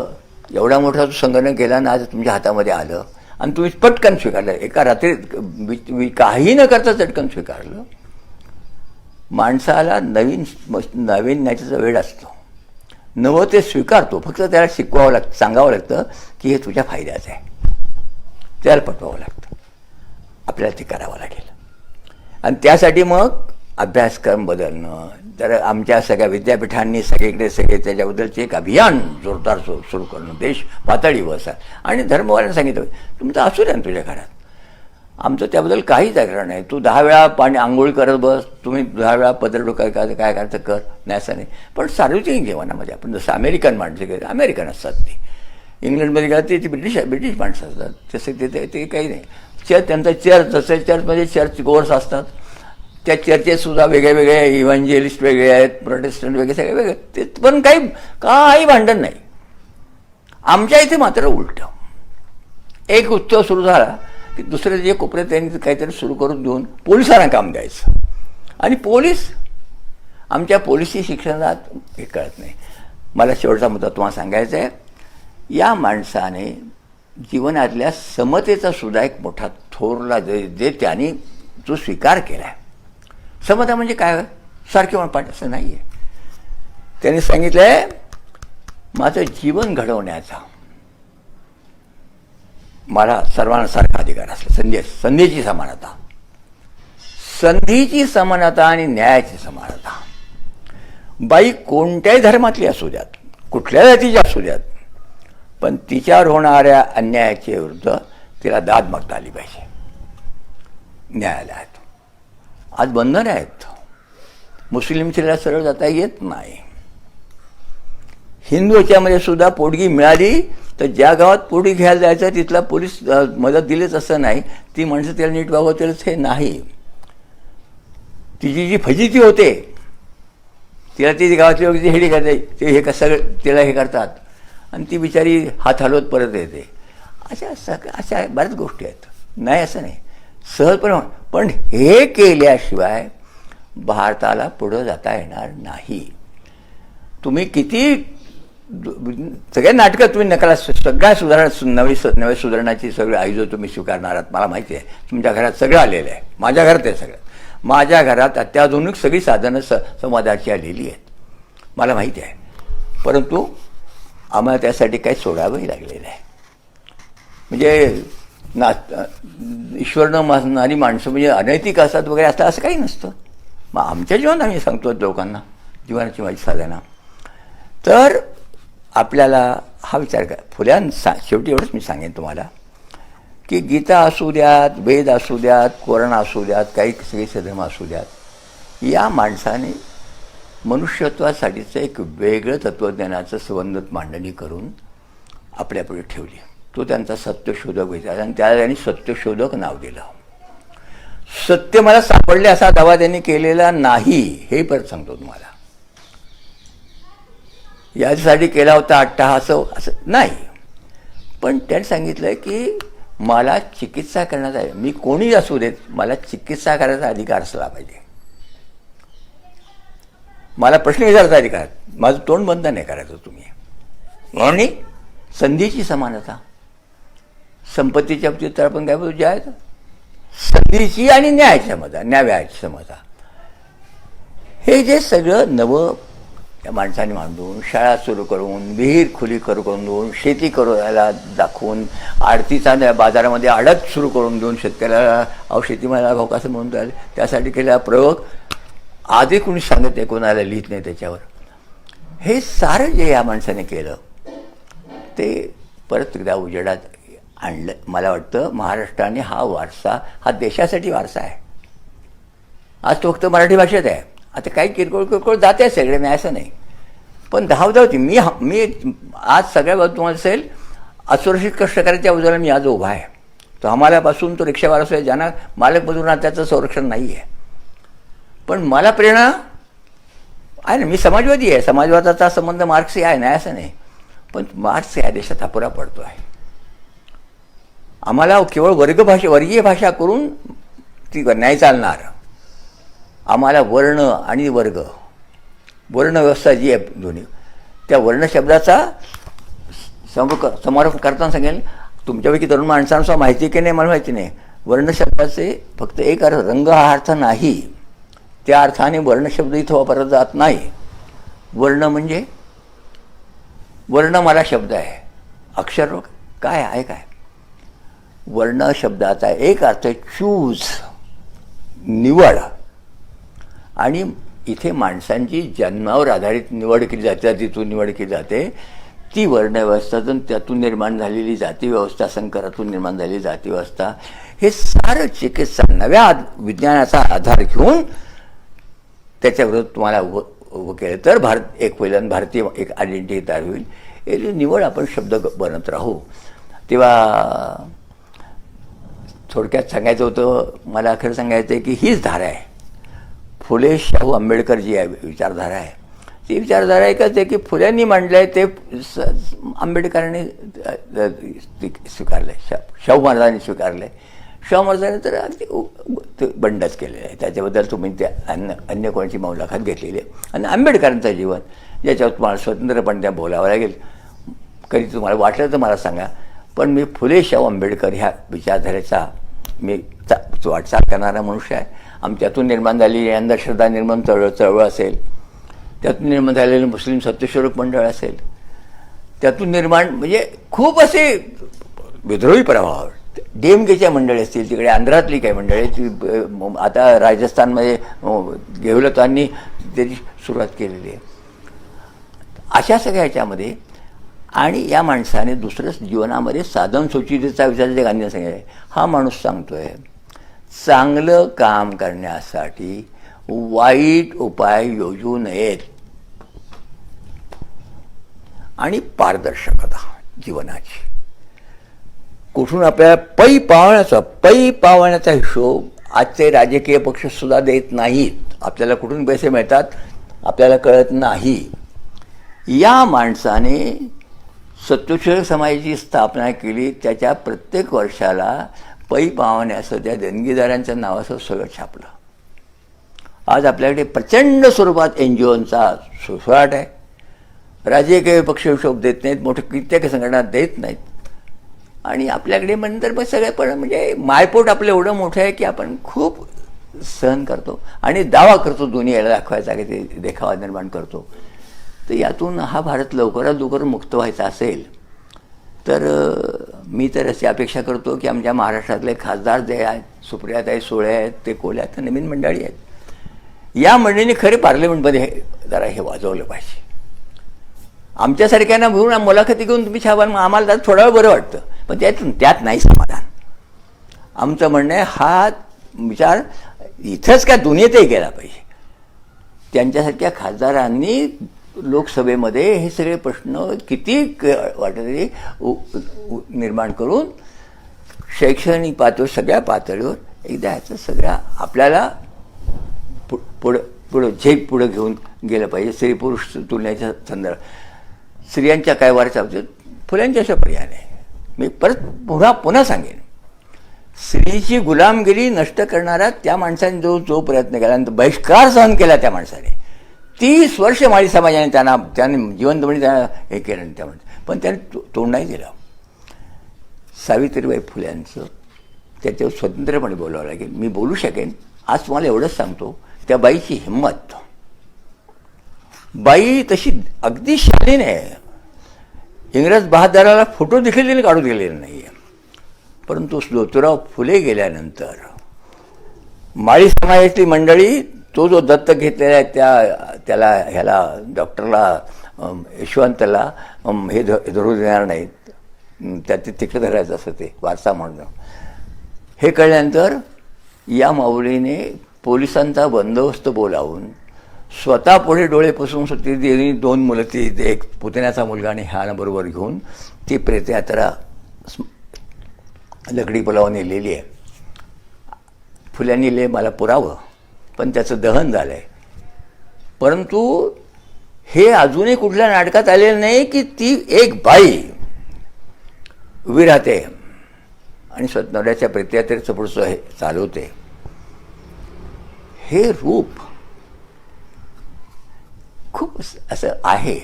एवढा मोठा संगणक गेला ना, आज तुमच्या हातामध्ये आलं आणि तुम्ही पटकन स्वीकारलं. एका रात्री काही न करता चटकन स्वीकारलं. माणसाला नवीन न्यायचा वेळ असतो, नवं ते स्वीकारतो. फक्त त्याला शिकवावं लागतं, सांगावं लागतं की हे तुझ्या फायद्याचं आहे, त्याला पटवावं लागतं. आपल्याला ते करावं लागेल. आणि त्यासाठी मग अभ्यासक्रम बदलणं, तर आमच्या सगळ्या विद्यापीठांनी सगळीकडे त्याच्याबद्दलचे एक अभियान जोरदार सुरू करणं देश पातळीवर. आणि धर्मवाल्यांना सांगितलं तुमचं असू द्या ना तुझ्या घरात, आमचं त्याबद्दल काहीच तक्रार नाही. तू 10 वेळा आंघोळी करत बस, तुम्ही 10 वेळा पदर काय करायचं कर, नाही असं नाही. पण सार्वजनिक जीवनामध्ये आपण जसं अमेरिकन माणसं गेलं, अमेरिकन असतात ते, इंग्लंडमध्ये गेलं ते ब्रिटिश माणसं असतात, तसं ते काही नाही. त्यांचं चर्च, जसं चर्चमध्ये चर्च कोर्स असतात, त्या चर्चेसुद्धा वेगळे वेगळे इव्हँजेलिस्ट वेगळे आहेत, प्रोटेस्टंट वेगळे, सगळे वेगळे. ते पण काही भांडण नाही. आमच्या इथे मात्र उलटं. एक उत्सव सुरू झाला की दुसरे जे कोपऱ्यात त्यांनी काहीतरी सुरू करून देऊन पोलिसांना काम द्यायचं. आणि पोलीस आमच्या पोलिसी शिक्षणात हे कळत नाही. मला शेवटचा मुद्दा तुम्हाला सांगायचा आहे, या माणसाने जीवनातल्या समतेचा सुद्धा एक मोठा थोरला जे त्यांनी जो स्वीकार केला आहे. समता म्हणजे काय, सारखे पाठ असं नाही आहे. त्यांनी सांगितलं आहे माझं जीवन घडवण्याचा मला सर्वांना सारखा अधिकार असला. संधीची समानता, संधीची समानता आणि न्यायाची समानता. बाई कोणत्याही धर्मातली असू द्यात, कुठल्या जातीची असू द्यात, पण तिच्यावर होणाऱ्या अन्यायाच्या विरुद्ध तिला दाद मागता आली पाहिजे न्यायालयात. आज बंधन आहेत. मुस्लिम स्त्रीला सरळ जाता येत नाही. हिंदू याच्यामध्ये सुद्धा पोटगी मिळाली तर ज्या गावात पोटगी घ्यायला जायचं तिथला पोलीस मदत दिलीच असं नाही. ती माणसं त्याला नीट वागवतेच हे नाही. तिची जी फजिती होते तिला ती गावातली वगैरे हेडी करते, ते हे सगळं तिला हे करतात आणि ती बिचारी हात हलवत परत येते. अशा बऱ्याच गोष्टी आहेत. नाही असं नाही, सहजपणे. पण हे केल्याशिवाय भारताला पुढं जाता येणार नाही. तुम्ही किती सगळ्या नाटकं तुम्ही नकला, सगळ्या नव्या सुधारणाची सगळं आयुध तुम्ही स्वीकारणार आहात मला माहिती आहे. तुमच्या घरात सगळं आलेलं आहे. माझ्या घरात आहे सगळं. माझ्या घरात अत्याधुनिक सगळी साधनं संवादाची आलेली आहेत मला माहिती आहे. परंतु आम्हाला त्यासाठी काही सोडावंही लागलेलं आहे. म्हणजे ईश्वर न मानणारी माणसं म्हणजे अनैतिक असतात वगैरे असतात असं काही नसतं. मग आमच्या जीवनात आम्ही सांगतो लोकांना जीवनाची माझी साधना. तर आपल्याला हा विचार करा. शेवटी एवढंच मी सांगेन तुम्हाला की गीता असू द्यात, वेद असू द्यात, कोराण असू द्यात, काही सगळे धर्म असू द्यात, या माणसाने मनुष्यत्वासाठीचं एक वेगळं तत्त्वज्ञानाचं संबंधित मांडणी करून आपल्यापुढे ठेवली. तो त्यांचा सत्यशोधक विचार आणि त्याला त्यांनी सत्यशोधक नाव दिलं. सत्य मला सापडले असा दावा त्यांनी केलेला नाही, हे परत सांगतो तुम्हाला. याच्यासाठी केला होता अट्टहास असं नाही, पण त्यांनी सांगितलं की मला चिकित्सा करण्याचा, मी कोणी असू देत, मला चिकित्सा करायचा अधिकार असला पाहिजे. मला प्रश्न विचारायचा अधिकार, माझं तोंड बंद नाही करायचं तुम्ही. आणि संधीची समानता, संपत्तीच्या बाबतीत तर आपण काय बोलतो, ज्या संधीची आणि न्यायाची समता, न्यायाची समता, हे जे सगळं नवं या माणसाने मांडून, शाळा सुरू करून, विहीर खुली करून देऊन, शेती करायला दाखवून, आडतीचा बाजारामध्ये आडत सुरू करून देऊन शेतकऱ्याला शेतीमाला भाव कसं म्हणून राहिले, त्यासाठी केलेला प्रयोग आजही कोणी सांगत नाही, कोणाला लिहित नाही त्याच्यावर. हे सारं जे या माणसाने केलं ते परत एकदा उजेडात आणलं. मला वाटतं महाराष्ट्राने हा वारसा, हा देशासाठी वारसा आहे. आज तो फक्त मराठी भाषेत आहे. आता काही किरकोळ जाते सगळे, नाही असं नाही, पण धावती. मी आज सगळ्या बाजू तुम्हाला असेल, असुरक्षित कष्टकऱ्याच्या बाजूला मी आज उभा आहे. तो आम्हालापासून तो रिक्षावाला असो, ज्यांना मालक मजूर त्याचं संरक्षण नाही आहे, पण मला प्रेरणा आहे ना. मी समाजवादी आहे, समाजवादाचा संबंध मार्क्सशी आहे, नाही असं नाही, पण मार्क्स या देशात अपुरा पडतो आहे. आम्हाला केवळ वर्गीय भाषा करून ती नाही चालणार. आम्हाला वर्ण आणि वर्ग, वर्णव्यवस्था जी आहे दोन्ही, त्या वर्ण शब्दाचा समारोप करताना सांगेल. तुमच्यापैकी तरुण माणसांनुसार माहिती की नाही मला माहिती नाही. वर्ण शब्दाचे फक्त एक अर्थ, रंग हा अर्थ नाही, त्या अर्थाने वर्णशब्द इथं वापरला जात नाही. वर्ण म्हणजे वर्ण मला शब्द आहे, अक्षर काय आहे काय. वर्ण शब्दाचा एक अर्थ चूज, निवड. आणि इथे माणसांची जन्मावर आधारित निवड केली जाते, तिथून निवड केली जाते. ती वर्णव्यवस्थातून त्यातून निर्माण झालेली जातीव्यवस्था, संकरातून निर्माण झालेली जातीव्यवस्था, हे सारं चिकित्सा नव्या विज्ञानाचा आधार घेऊन त्याच्याविरोधात तुम्हाला उभं केलं तर पहिल्यांदा भारतीय एक आयडेंटिटी तयार होईल. याची निवड आपण शब्द बनत राहू. तेव्हा थोडक्यात सांगायचं होतं, मला खरं सांगायचं आहे की हीच धारा आहे. फुले शाहू आंबेडकर जी आहे विचारधारा आहे, ती विचारधारा एकच आहे की फुल्यांनी मांडलं आहे ते आंबेडकरांनी स्वीकारलं आहे, शाहू महाराजांनी स्वीकारलं आहे. शाहू महाराजांनी तर अगदी बंडच केलेलं आहे. त्याच्याबद्दल तुम्ही त्या अन्य कोणाची मुलाखत घेतलेली आहे. आणि आंबेडकरांचं जीवन ज्याच्यावर तुम्हाला स्वतंत्रपणे त्या बोलावं लागेल, कधी तुम्हाला वाटलं तर मला सांगा. पण मी फुले शाहू आंबेडकर ह्या विचारधारेचा मी वाटचाल करणारा मनुष्य आहे. त्यातून निर्माण झालेली अंधश्रद्धा निर्माण चळवळ असेल, त्यातून निर्माण झालेलं मुस्लिम सत्यशोधक मंडळ असेल, त्यातून निर्माण म्हणजे खूप असे विद्रोही प्रभाव, डीएमकेच्या मंडळी असतील, तिकडे आंध्रातली काही मंडळी, आता राजस्थानमध्ये गेहलोतांनी त्याची सुरुवात केलेली आहे. अशा सगळ्या ह्याच्यामध्ये आणि या माणसाने दुसरंच जीवनामध्ये साधन सुचितेचा विचार जे गांधीने सांगितलं आहे, हा माणूस सांगतोय चांगलं काम करण्यासाठी वाईट उपाय योजू नयेत आणि पारदर्शकता जीवनाची. कुठून आपल्याला पै पावण्याचा हिशोब आजचे राजकीय पक्ष सुद्धा देत नाहीत. आपल्याला कुठून पैसे मिळतात आपल्याला कळत नाही. या माणसाने सत्तोत्तर समाजाची स्थापना केली. त्याच्या प्रत्येक वर्षाला पै पावण्याचं त्या देणगीदारांच्या नावाचं सगळं छापलं. आज आपल्याकडे प्रचंड स्वरूपात NGOंचा सुळसुळाट आहे. राजकीय पक्ष हिशोब देत नाहीत, मोठे कित्येक संघटना देत नाहीत. आणि आपल्याकडे नंतर मग सगळे पण म्हणजे मायपोट आपलं एवढं मोठं आहे की आपण खूप सहन करतो आणि दावा करतो, दुनियेला दाखवायचा की ते देखावा निर्माण करतो. तर यातून हा भारत लवकरात लवकर मुक्त व्हायचा असेल तर मी तर अशी अपेक्षा करतो की आमच्या महाराष्ट्रातले खासदार जे आहेत, सुप्रियाताई सुळे आहेत, ते कोल्हे आहेत, नवीन मंडळी आहेत. या मंडळींनी खरे पार्लमेंटमध्ये जरा हे वाजवलं पाहिजे. आमच्यासारख्यांना घेऊन मुलाखती घेऊन तुम्ही छावा, आम्हाला थोडा वेळ बरं वाटतं, पण त्यात नाही समाधान. आमचं म्हणणं आहे हा विचार इथंच का दुनियेतही गेला पाहिजे. त्यांच्यासारख्या खासदारांनी लोकसभेमध्ये हे सगळे प्रश्न किती वाटत तरी निर्माण करून शैक्षणिक पातळी सगळ्या पातळीवर एकदा ह्याचं सगळ्या आपल्याला पुढं घेऊन गेलं पाहिजे. स्त्री पुरुष तुलनेच्या संदर्भात स्त्रियांच्या काय वारच्या बाबतीत फुल्यांच्या पर्यायाने मी पुन्हा सांगेन, स्त्रीची गुलामगिरी नष्ट करणारा त्या माणसाने जो प्रयत्न केला, बहिष्कार सहन केला त्या माणसाने, 30 वर्ष माळी समाजाने त्याने जिवंतपणे त्यांना हे केलं त्यामुळे, पण त्याने तोंड नाही दिलं. सावित्रीबाई फुल्यांचं त्याच्यावर स्वतंत्रपणे बोलावं लागेल. मी बोलू शकेन. आज तुम्हाला एवढंच सांगतो, त्या बाईची हिंमत, बाई तशी अगदी शालीन आहे. इंग्रज बहादराला फोटो देखील तिने काढू दिलेला नाही आहे. परंतु ज्योतिराव फुले गेल्यानंतर माळी समाजातली मंडळी तो जो दत्तक घेतलेला आहे त्याला ह्याला डॉक्टरला यशवंतला हे धरू देणार नाहीत, त्यात तिकडे धरायचं असं ते वारसा म्हणून. हे कळल्यानंतर या माऊलीने पोलिसांचा बंदोबस्त बोलावून स्वतः पुढे डोळे पुसून ती 2 मुलं, ती एक पुतण्याचा मुलगा आणि ह्या बरोबर घेऊन ती प्रेतयात्रा लकडी पुलावर नेलेली आहे. फुल्यांनी मला पुरावं, पण त्याचं दहन झालं आहे. परंतु हे अजूनही कुठल्या नाटकात आलेलं नाही की ती एक बाई उभी राहते आणि स्वतःच्या प्रेतयात्रेचं पुढचं हे चालवते. हे रूप खूप असं आहे.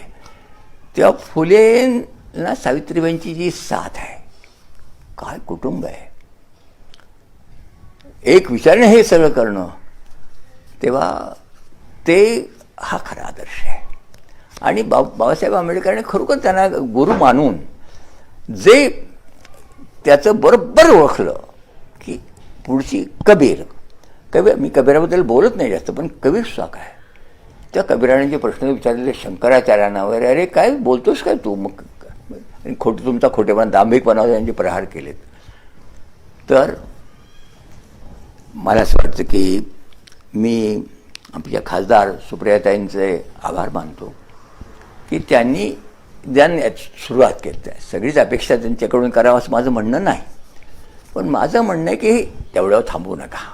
तेव्हा फुलेंना सावित्रीबाईंची जी साथ आहे, काय कुटुंब आहे, एक विचारणे हे सगळं करणं, तेव्हा ते हा खरा आदर्श आहे. आणि बाबासाहेब आंबेडकरांनी खरोखर त्यांना गुरु मानून जे त्याचं बरोबर ओळखलं की पुढची कबीर मी कबीराबद्दल बोलत नाही जास्त, पण कबीर सुद्धा काय, त्या कबीराने जे प्रश्न विचारलेले शंकराचार्यांना वगैरे, अरे काय बोलतोस काय तू, मग तुमचा खोटेपणा दांभिकपणा त्यांचे प्रहार केलेत. तर मला असं वाटतं की मी आमच्या खासदार सुप्रियाताईंचे आभार मानतो की त्यांनी सुरुवात केली. सगळीच अपेक्षा त्यांच्याकडून करावं असं माझं म्हणणं नाही, पण माझं म्हणणं आहे की तेवढ्यावर थांबू नका.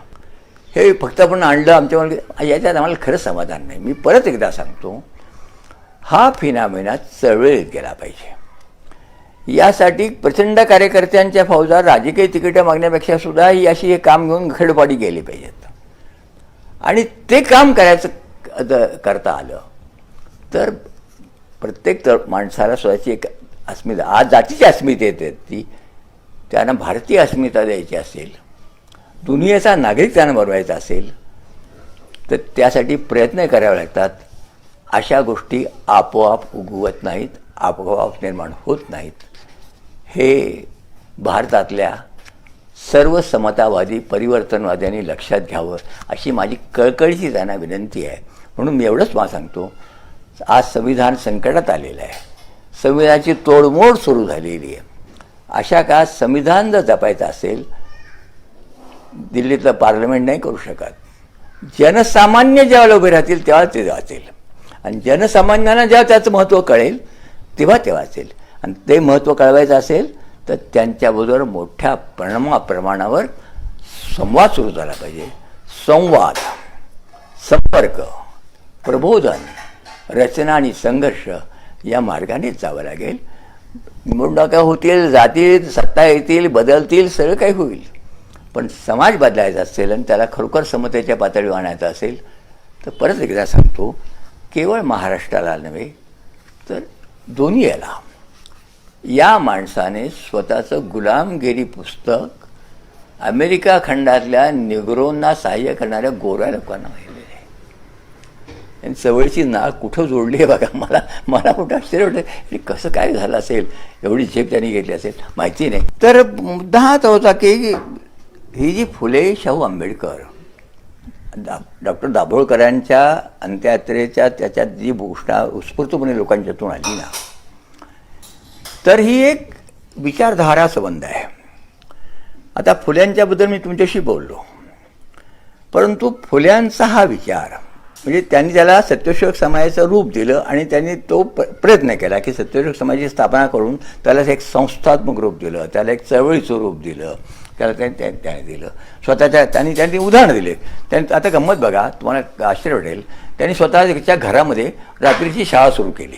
हे फक्त आपण आणलं आमच्यामध्ये, याच्यात आम्हाला खरं समाधान नाही. मी परत एकदा सांगतो, हा फिनामिना चळवळीत गेला पाहिजे. यासाठी प्रचंड कार्यकर्त्यांच्या फौजा राजकीय तिकीटं मागण्यापेक्षा सुद्धा ही अशी हे काम घेऊन खेडोपाडी गेली पाहिजेत. आणि ते काम करता आलं तर प्रत्येक माणसाला स्वतःची एक अस्मिता, आज जातीची अस्मिता येते, ती त्यांना भारतीय अस्मिता द्यायची असेल, दुनियेचा नागरिक त्यांना बनवायचा असेल, तर त्यासाठी प्रयत्न करावे लागतात. अशा गोष्टी आपोआप उगवत नाहीत, आपोआप निर्माण होत नाहीत. हे भारतातल्या सर्व समतावादी परिवर्तनवाद्यांनी लक्षात घ्यावं अशी माझी कळकळीची त्यांना विनंती आहे. म्हणून मी एवढंच मला सांगतो, आज संविधान संकटात आलेलं आहे, संविधानाची तोडमोड सुरू झालेली आहे. अशा काळात संविधान जर जपायचं असेल, दिल्लीतलं पार्लमेंट नाही करू शकत. जनसामान्य ज्यावेळेला उभे राहतील तेव्हा ते वाचेल, आणि जनसामान्यांना जेव्हा त्याचं महत्त्व कळेल तेव्हा ते वाचेल. आणि ते महत्त्व कळवायचं असेल तर त्यांच्याबरोबर मोठ्या प्रमाणावर संवाद सुरू झाला पाहिजे. संवाद, संपर्क, प्रबोधन, रचना आणि संघर्ष या मार्गानेच जावं लागेल. निवडणुका होतील, जातील, सत्ता येतील, बदलतील, सगळं काही होईल. पण समाज बदलायचा असेल आणि त्याला खरोखर समतेच्या पातळीवर आणायचं असेल तर परत एकदा सांगतो, केवळ महाराष्ट्राला नव्हे तर दोन्ही याला या माणसाने स्वतःचं गुलामगिरी पुस्तक अमेरिका खंडातल्या निग्रोंना सहाय्य करणाऱ्या गोऱ्या लोकांना वाहिलेलं आहे. आणि जवळची नाळ कुठं जोडली आहे बघा. मला कुठं आश्चर्य वाटतं, कसं काय झालं असेल, एवढी झेप त्यांनी घेतली असेल माहिती नाही. तर मुद्दा हाच होता की ही जी फुले शाहू आंबेडकर, डॉक्टर दाभोळकरांच्या अंत्ययात्रेच्या त्याच्यात जी घोषणा उत्स्फूर्तपणे लोकांच्यातून आली ना, तर ही एक विचारधारा संबंध आहे. आता फुल्यांच्याबद्दल मी तुमच्याशी बोललो, परंतु फुल्यांचा हा विचार म्हणजे त्यांनी त्याला सत्यशोधक समाजाचं रूप दिलं आणि त्यांनी तो प्रयत्न केला की सत्यशोधक समाजाची स्थापना करून त्याला एक संस्थात्मक रूप दिलं, त्याला एक चळवळीचं रूप दिलं, त्याला त्याने दिलं. स्वतःच्या त्यांनी उदाहरणं दिले. त्यांनी आता गंमत बघा, तुम्हाला आश्चर्य वाटेल, त्यांनी स्वतःच्या घरामध्ये रात्रीची शाळा सुरू केली.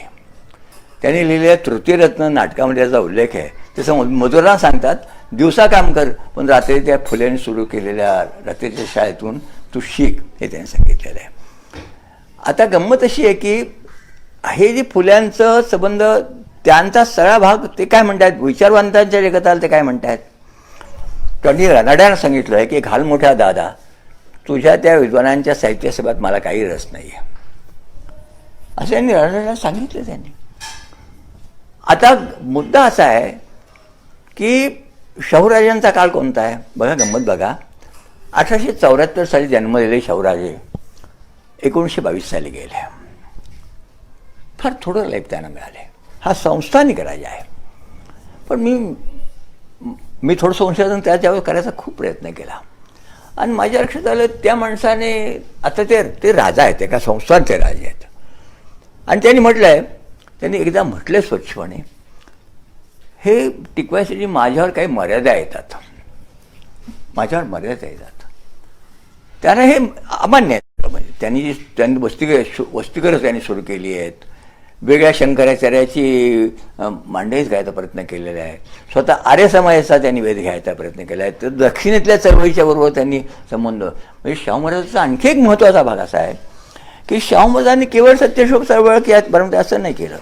त्यांनी लिहिलेल्या तृतीयरत्न नाटकामध्ये त्याचा उल्लेख आहे. तसं मजुरांना सांगतात दिवसा काम कर, पण रात्री त्या फुल्यांनी सुरू केलेल्या रात्रीच्या शाळेतून तू शिक, हे त्यांनी सांगितलेलं आहे. आता गंमत अशी आहे की हे जे फुल्यांचं संबंध, त्यांचा सगळा भाग ते काय म्हणतात, विचारवंतांच्या जगताला ते काय म्हणतात, त्यांनी रानड्यानं सांगितलं आहे की घाल मोठ्या दादा, तुझ्या त्या विद्वानांच्या साहित्यसभेत मला काही रस नाही आहे, असं त्यांनी रानड्याला सांगितलं त्यांनी. आता मुद्दा असा आहे की शाहूराजांचा काळ कोणता आहे बघा, गंमत बघा. 1874 साली जन्मलेले शाहूराजे 1922 साली गेले. फार थोडं लाईफ त्यांना मिळाले. हा संस्थानिक राजा आहे. पण मी थोडं संशोधन त्याच्यावर करायचा खूप प्रयत्न केला आणि माझ्या लक्षात आलं त्या माणसाने, आता ते राजा आहेत, एका संस्थानचे राजे आहेत, आणि त्यांनी म्हटलं आहे, त्यांनी एकदा म्हटलं स्वच्छपणे, हे टिकवायसाठी माझ्यावर काही मर्यादा येतात, माझ्यावर मर्यादा येतात. त्यांना हे अमान्य आहे. म्हणजे त्यांनी वसतिगृह त्यांनी सुरू केली आहेत, वेगळ्या शंकराचार्याची मांडईच घ्यायचा प्रयत्न केलेला आहे, स्वतः आर्य समाजाचा त्यांनी वेध घ्यायचा प्रयत्न केला आहे. तर दक्षिणेतल्या चळवळीच्या बरोबर त्यांनी संबंध, म्हणजे शाहू महाराजांचा आणखी एक महत्त्वाचा भाग असा आहे की शाहू महाराजांनी केवळ सत्यशोधक चळवळ केली, परंतु असं नाही केलं.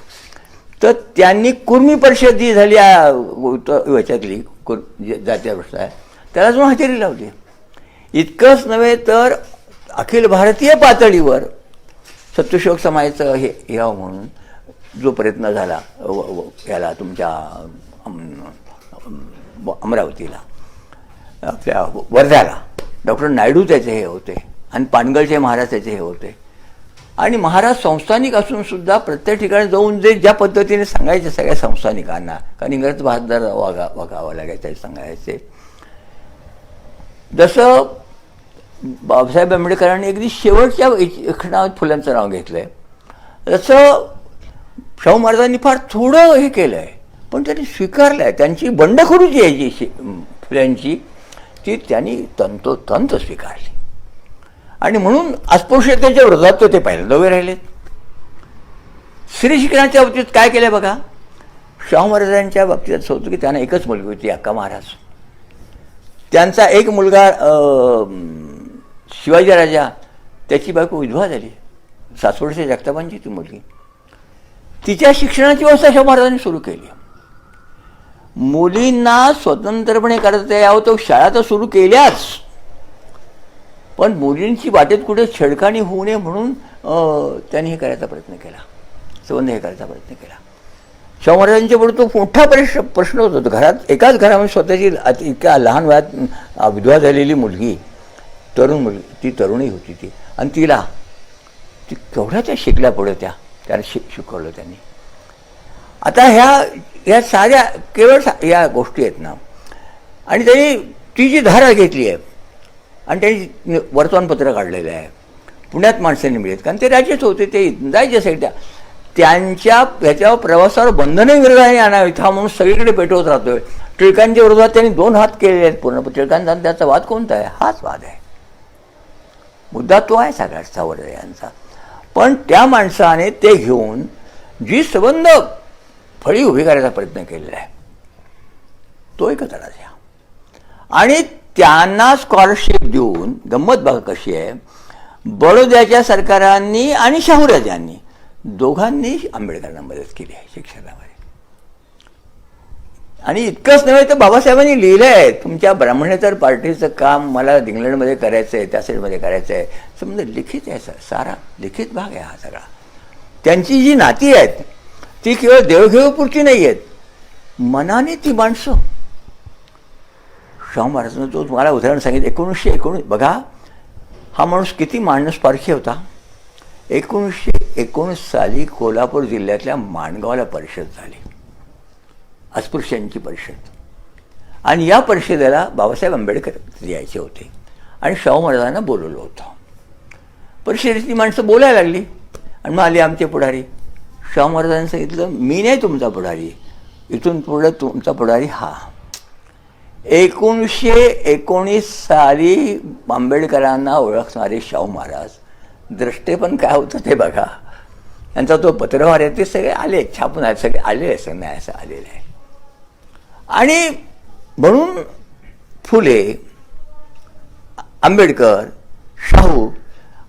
तर त्यांनी कुर्मी परिषद जी झाली ह्याच्यातली जातीय व्यवस्था आहे त्याला अजून हजेरी लावली. इतकंच नव्हे तर अखिल भारतीय पातळीवर सत्यशोधक समाजाचं हे यावं म्हणून जो प्रयत्न झाला याला तुमच्या अमरावतीला, आपल्या वर्ध्याला डॉक्टर नायडू त्याचे हे होते आणि पानगलचे महाराज त्याचे हे होते. आणि महाराज संस्थानिक असून सुद्धा प्रत्येक ठिकाणी जाऊन जे ज्या पद्धतीने सांगायचे सगळ्या संस्थानिकांना, कारण इंग्रज बहादर वागावं लागायचं सांगायचे. जसं बाबासाहेब आंबेडकरांनी अगदी शेवटच्या खणात फुल्यांचं नाव घेतलं आहे, तसं शाहू महाराजांनी फार थोडं हे केलं आहे, पण त्यांनी स्वीकारलं आहे. त्यांची बंडखोरी जी आहे जी फुल्यांची, ती त्यांनी तंतोतंत स्वीकारली. आणि म्हणून अस्पृश्यतेच्या विरोधात ते पहिल्यांदा उभे राहिलेत. स्त्री शिक्षणाच्या बाबतीत काय केलं बघा, शाहू महाराजांच्या बाबतीत असं होतं की त्यांना एकच मुलगी होती, अक्का महाराज. त्यांचा एक मुलगा शिवाजी राजा, त्याची बायको विधवा झाली, सासवडच्या जगतापांची ती मुलगी. तिच्या शिक्षणाची व्यवस्था शाहू महाराजांनी सुरू केली. मुलींना स्वतंत्रपणे करता यावं, तो शाळा तर सुरू केल्याच, पण मुलींची वाटेत कुठे छेडखानी होऊ नये म्हणून त्यांनी हे करायचा प्रयत्न केला, संबंध हे करायचा प्रयत्न केला. शाहू महाराजांच्या पुढे तो मोठा प्रश्न होत होता. घरात एकाच घरामध्ये स्वतःची इतक्या लहान वयात विधवा झालेली मुलगी, तरुण मुलगी, ती तरुणी होती ती, आणि ती केवढ्या त्या शिकल्या पुढे त्या त्यांना शिकवलं त्यांनी. आता ह्या साऱ्या केवळ या गोष्टी आहेत ना, आणि त्यांनी ती जी धारा घेतली आहे आणि त्यांनी वर्तमानपत्र काढलेलं आहे, पुण्यात माणसांनी मिळत, कारण ते राज्यच होते, ते जायचे साईड, त्यांच्या ह्याच्यावर प्रवासावर बंधनही विरोधाने आणावीत हा म्हणून सगळीकडे पेटवत राहतोय. टिळकांच्या विरोधात त्यांनी 2 हात केलेले आहेत पूर्ण. टिळकांचा त्याचा वाद कोणता आहे? हाच वाद आहे. मुद्दा तो आहे सगळ्यात सावरकर यांचा. पण त्या माणसाने ते घेऊन जी संबंध फळी उभी करायचा प्रयत्न केलेला आहे तो एकत्र द्या. आणि त्यांना स्कॉलरशिप देऊन गंमत बघा कशी आहे, बडोद्याच्या सरकारांनी आणि शाहू राजांनी दोघांनी आंबेडकरांना मदत केली आहे शिक्षणामध्ये. आणि इतकंच नव्हे तर बाबासाहेबांनी लिहिलं आहे, तुमच्या ब्राह्मणेतर पार्टीचं काम मला इंग्लंडमध्ये करायचं आहे, त्या साईडमध्ये करायचं आहे. समजा लिखित आहे, सारा लिखित भाग आहे हा सगळा. त्यांची जी नाती आहेत ती केवळ देवघेवपुरती नाही आहेत, मनाने ती माणसं. शाहू महाराजांचं तो तुम्हाला उदाहरण सांगितलं, 1919 बघा हा माणूस किती माणूसपारखी होता. 1919 साली कोल्हापूर जिल्ह्यातल्या माणगावला परिषद झाली, अस्पृश्यांची परिषद. आणि या परिषदेला बाबासाहेब आंबेडकर यायचे होते आणि शाहू महाराजांना बोलवलं होतं. परिषदेची माणसं बोलायला लागली आणि मग आले आमचे पुढारी. शाहू महाराजांनी सांगितलं, मी नाही तुमचा पुढारी, इथून पुढे तुमचा पुढारी हा. 1919 साली आंबेडकरांना ओळखणारे शाहू महाराज द्रष्टे पण काय होतं ते बघा. त्यांचा तो पत्रव्यवहार आहे ते सगळे आले, छापून आहेत, सगळे आले आहे, सगळं असं आलेलं आहे. आणि म्हणून फुले, आंबेडकर, शाहू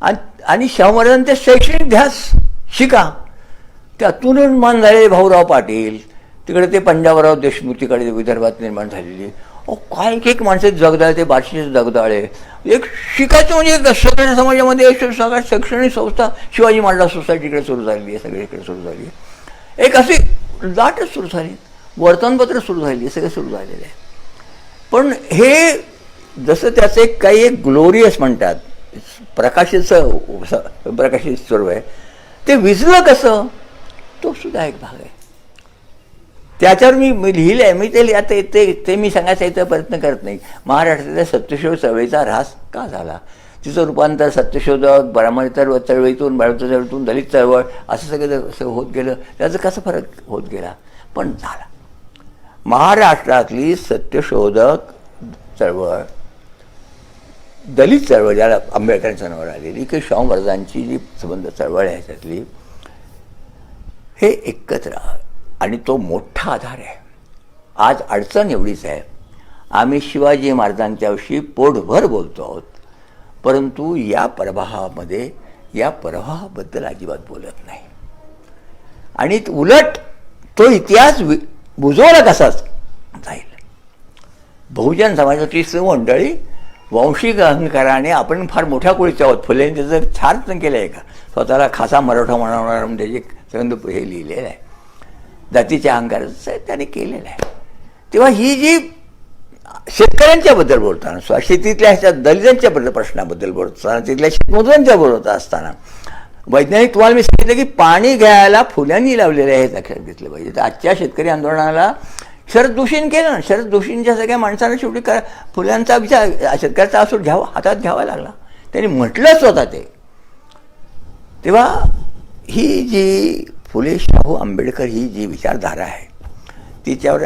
आणि शाहू महाराजांचे शैक्षणिक ध्यास शिका. त्यातून निर्माण झालेले भाऊराव पाटील, तिकडे ते पंजाबराव देशमुख, तिकडे विदर्भात निर्माण झालेली काय एक माणसं जगदाळे, ते बार्शीचे जगदाळे. एक शिकायचं म्हणजे सगळ्या समाजामध्ये सगळ्या शैक्षणिक संस्था शिवाजी महाराज सोसायटीकडे सुरू झालेली आहे, सगळीकडे सुरू झाली आहे. एक अशी लाटच सुरू झाली, वर्तमानपत्र सुरू झाली, सगळं सुरू झालेलं आहे. पण हे जसं त्याचं एक काही एक ग्लोरियस म्हणतात, प्रकाशित स्वरूप आहे, ते विजलं कसं, तो सुद्धा एक भाग आहे. त्याच्यावर मी लिहिलं आहे. मी ते आता ते मी सांगायचा इथं प्रयत्न करत नाही. महाराष्ट्रातल्या सत्यशोध चळवळीचा ऱ्हास का झाला, तिचं रूपांतर सत्यशोधक, ब्राह्मणेतर चळवळीतून, चळवळीतून दलित चळवळ असं सगळं होत गेलं, त्याचा कसा फरक होत गेला, पण झाला. महाराष्ट्रातली सत्यशोधक चळवळ, दलित चळवळ ज्याला आंबेडकरांच्या नावावर आलेली, की शाहू महाराजांची जी संबंध चळवळ आहे त्यातली, हे एकत्र आणि तो मोठा आधार आहे. आज अडचण एवढीच आहे, आम्ही शिवाजी महाराजांच्याविषयी पोटभर बोलतो आहोत, परंतु या प्रवाहामध्ये या प्रवाहाबद्दल अजिबात बोलत नाही. आणि उलट तो इतिहास बुजवला कसाच जाईल. बहुजन समाजाची मंडळी वांशिक अहंकाराने आपण फार मोठ्या कुळीचे आहोत. फुलेंनी त्याचं छान केलं आहे का, स्वतःला खासा मराठा म्हणणार म्हणून त्याचे सगळं हे लिहिलेलं आहे, जातीच्या अहंकाराचं त्याने केलेलं आहे. तेव्हा ही जी शेतकऱ्यांच्याबद्दल बोलताना, शेतीतल्या ह्याच्या दलितांच्या प्रश्नाबद्दल बोलताना, तिथल्या शेतमजुरांच्या बोलत असताना, वैज्ञानिक तुम्हाला मी सांगितलं की पाणी घ्यायला फुल्यांनी लावलेलं आहे, हे लक्षात घेतलं पाहिजे. तर आजच्या शेतकरी आंदोलनाला शरद जोशींनी केलं ना, शरद जोशींच्या सगळ्या माणसांना शेवटी फुल्यांचा विचार, शेतकऱ्याचा असूर हातात घ्यावा लागला, त्यांनी म्हटलंच होता ते. तेव्हा ही जी फुले शाहू आंबेडकर ही जी विचारधारा आहे तिच्यावर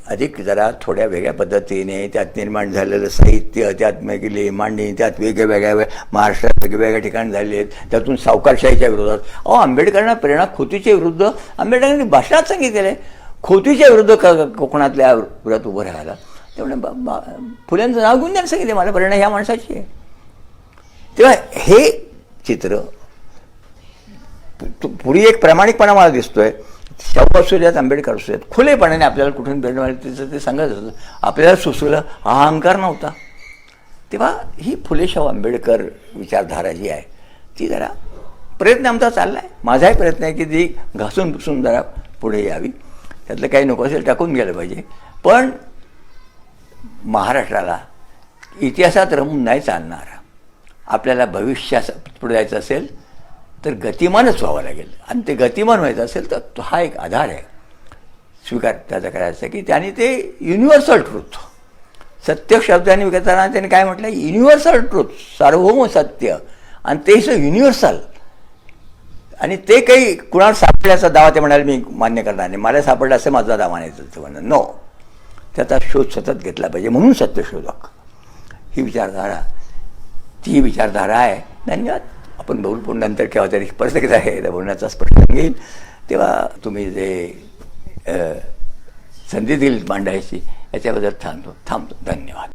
अधिक जरा थोड्या वेगळ्या पद्धतीने त्यात निर्माण झालेलं साहित्य, त्यात वेगळी मांडणी, त्यात वेगवेगळ्या महाराष्ट्रात वेगवेगळ्या ठिकाणी झालेले आहेत, त्यातून सावकारशाहीच्या विरोधात. आंबेडकरांना प्रेरणा खोतीच्या विरुद्ध आंबेडकरांनी भाषणात सांगितलेलं आहे, खोतीच्या विरुद्ध कोकणातल्या विरोधात उभं राहायला. त्यामुळे फुल्यांचं नाव घेऊन द्यायला सांगितलं, मला प्रेरणा ह्या माणसाची आहे. तेव्हा हे चित्र पुढे एक प्रामाणिकपणा मला दिसतोय. शाहू असू द्यात, आंबेडकर असू द्यात, खुलेपणाने आपल्याला कुठून प्रेरणा मिळाली तिचं ते सांगत होतं. आपल्याला सुचवलं, अहंकार नव्हता. तेव्हा ही फुले शाहू आंबेडकर विचारधारा जी आहे ती जरा प्रयत्न आमचा चालला आहे. माझाही प्रयत्न आहे की ती घासून पुसून जरा पुढे यावी, त्यातलं काही नको असेल टाकून गेलं पाहिजे. पण महाराष्ट्राला इतिहासात रमून नाही चालणार. आपल्याला भविष्यात पुढे जायचं असेल तर गतिमानच व्हावं लागेल. आणि ते गतिमान व्हायचं असेल तर तो हा एक आधार आहे स्वीकार त्याचा करायचा की त्याने ते युनिव्हर्सल ट्रूथ सत्य शब्दाने विकताना त्याने काय म्हटलं युनिव्हर्सल ट्रूथ सार्वभौम सत्य आणि ते युनिव्हर्सल आणि ते काही कुणाला सापडल्याचा दावा ते म्हणाले मी मान्य करणार नाही मला सापडलं असं माझा दावा नाही ते म्हणणं नो त्याचा शोध सतत घेतला पाहिजे म्हणून सत्यशोधक ही विचारधारा ती विचारधारा आहे. धन्यवाद. आपण बहुल नंतर केव्हा तरी परत एकदा आहे बोलण्याचा स्पष्ट घेईल तेव्हा तुम्ही जे संधी दिली मांडायची याच्याबद्दल थांबतो. धन्यवाद.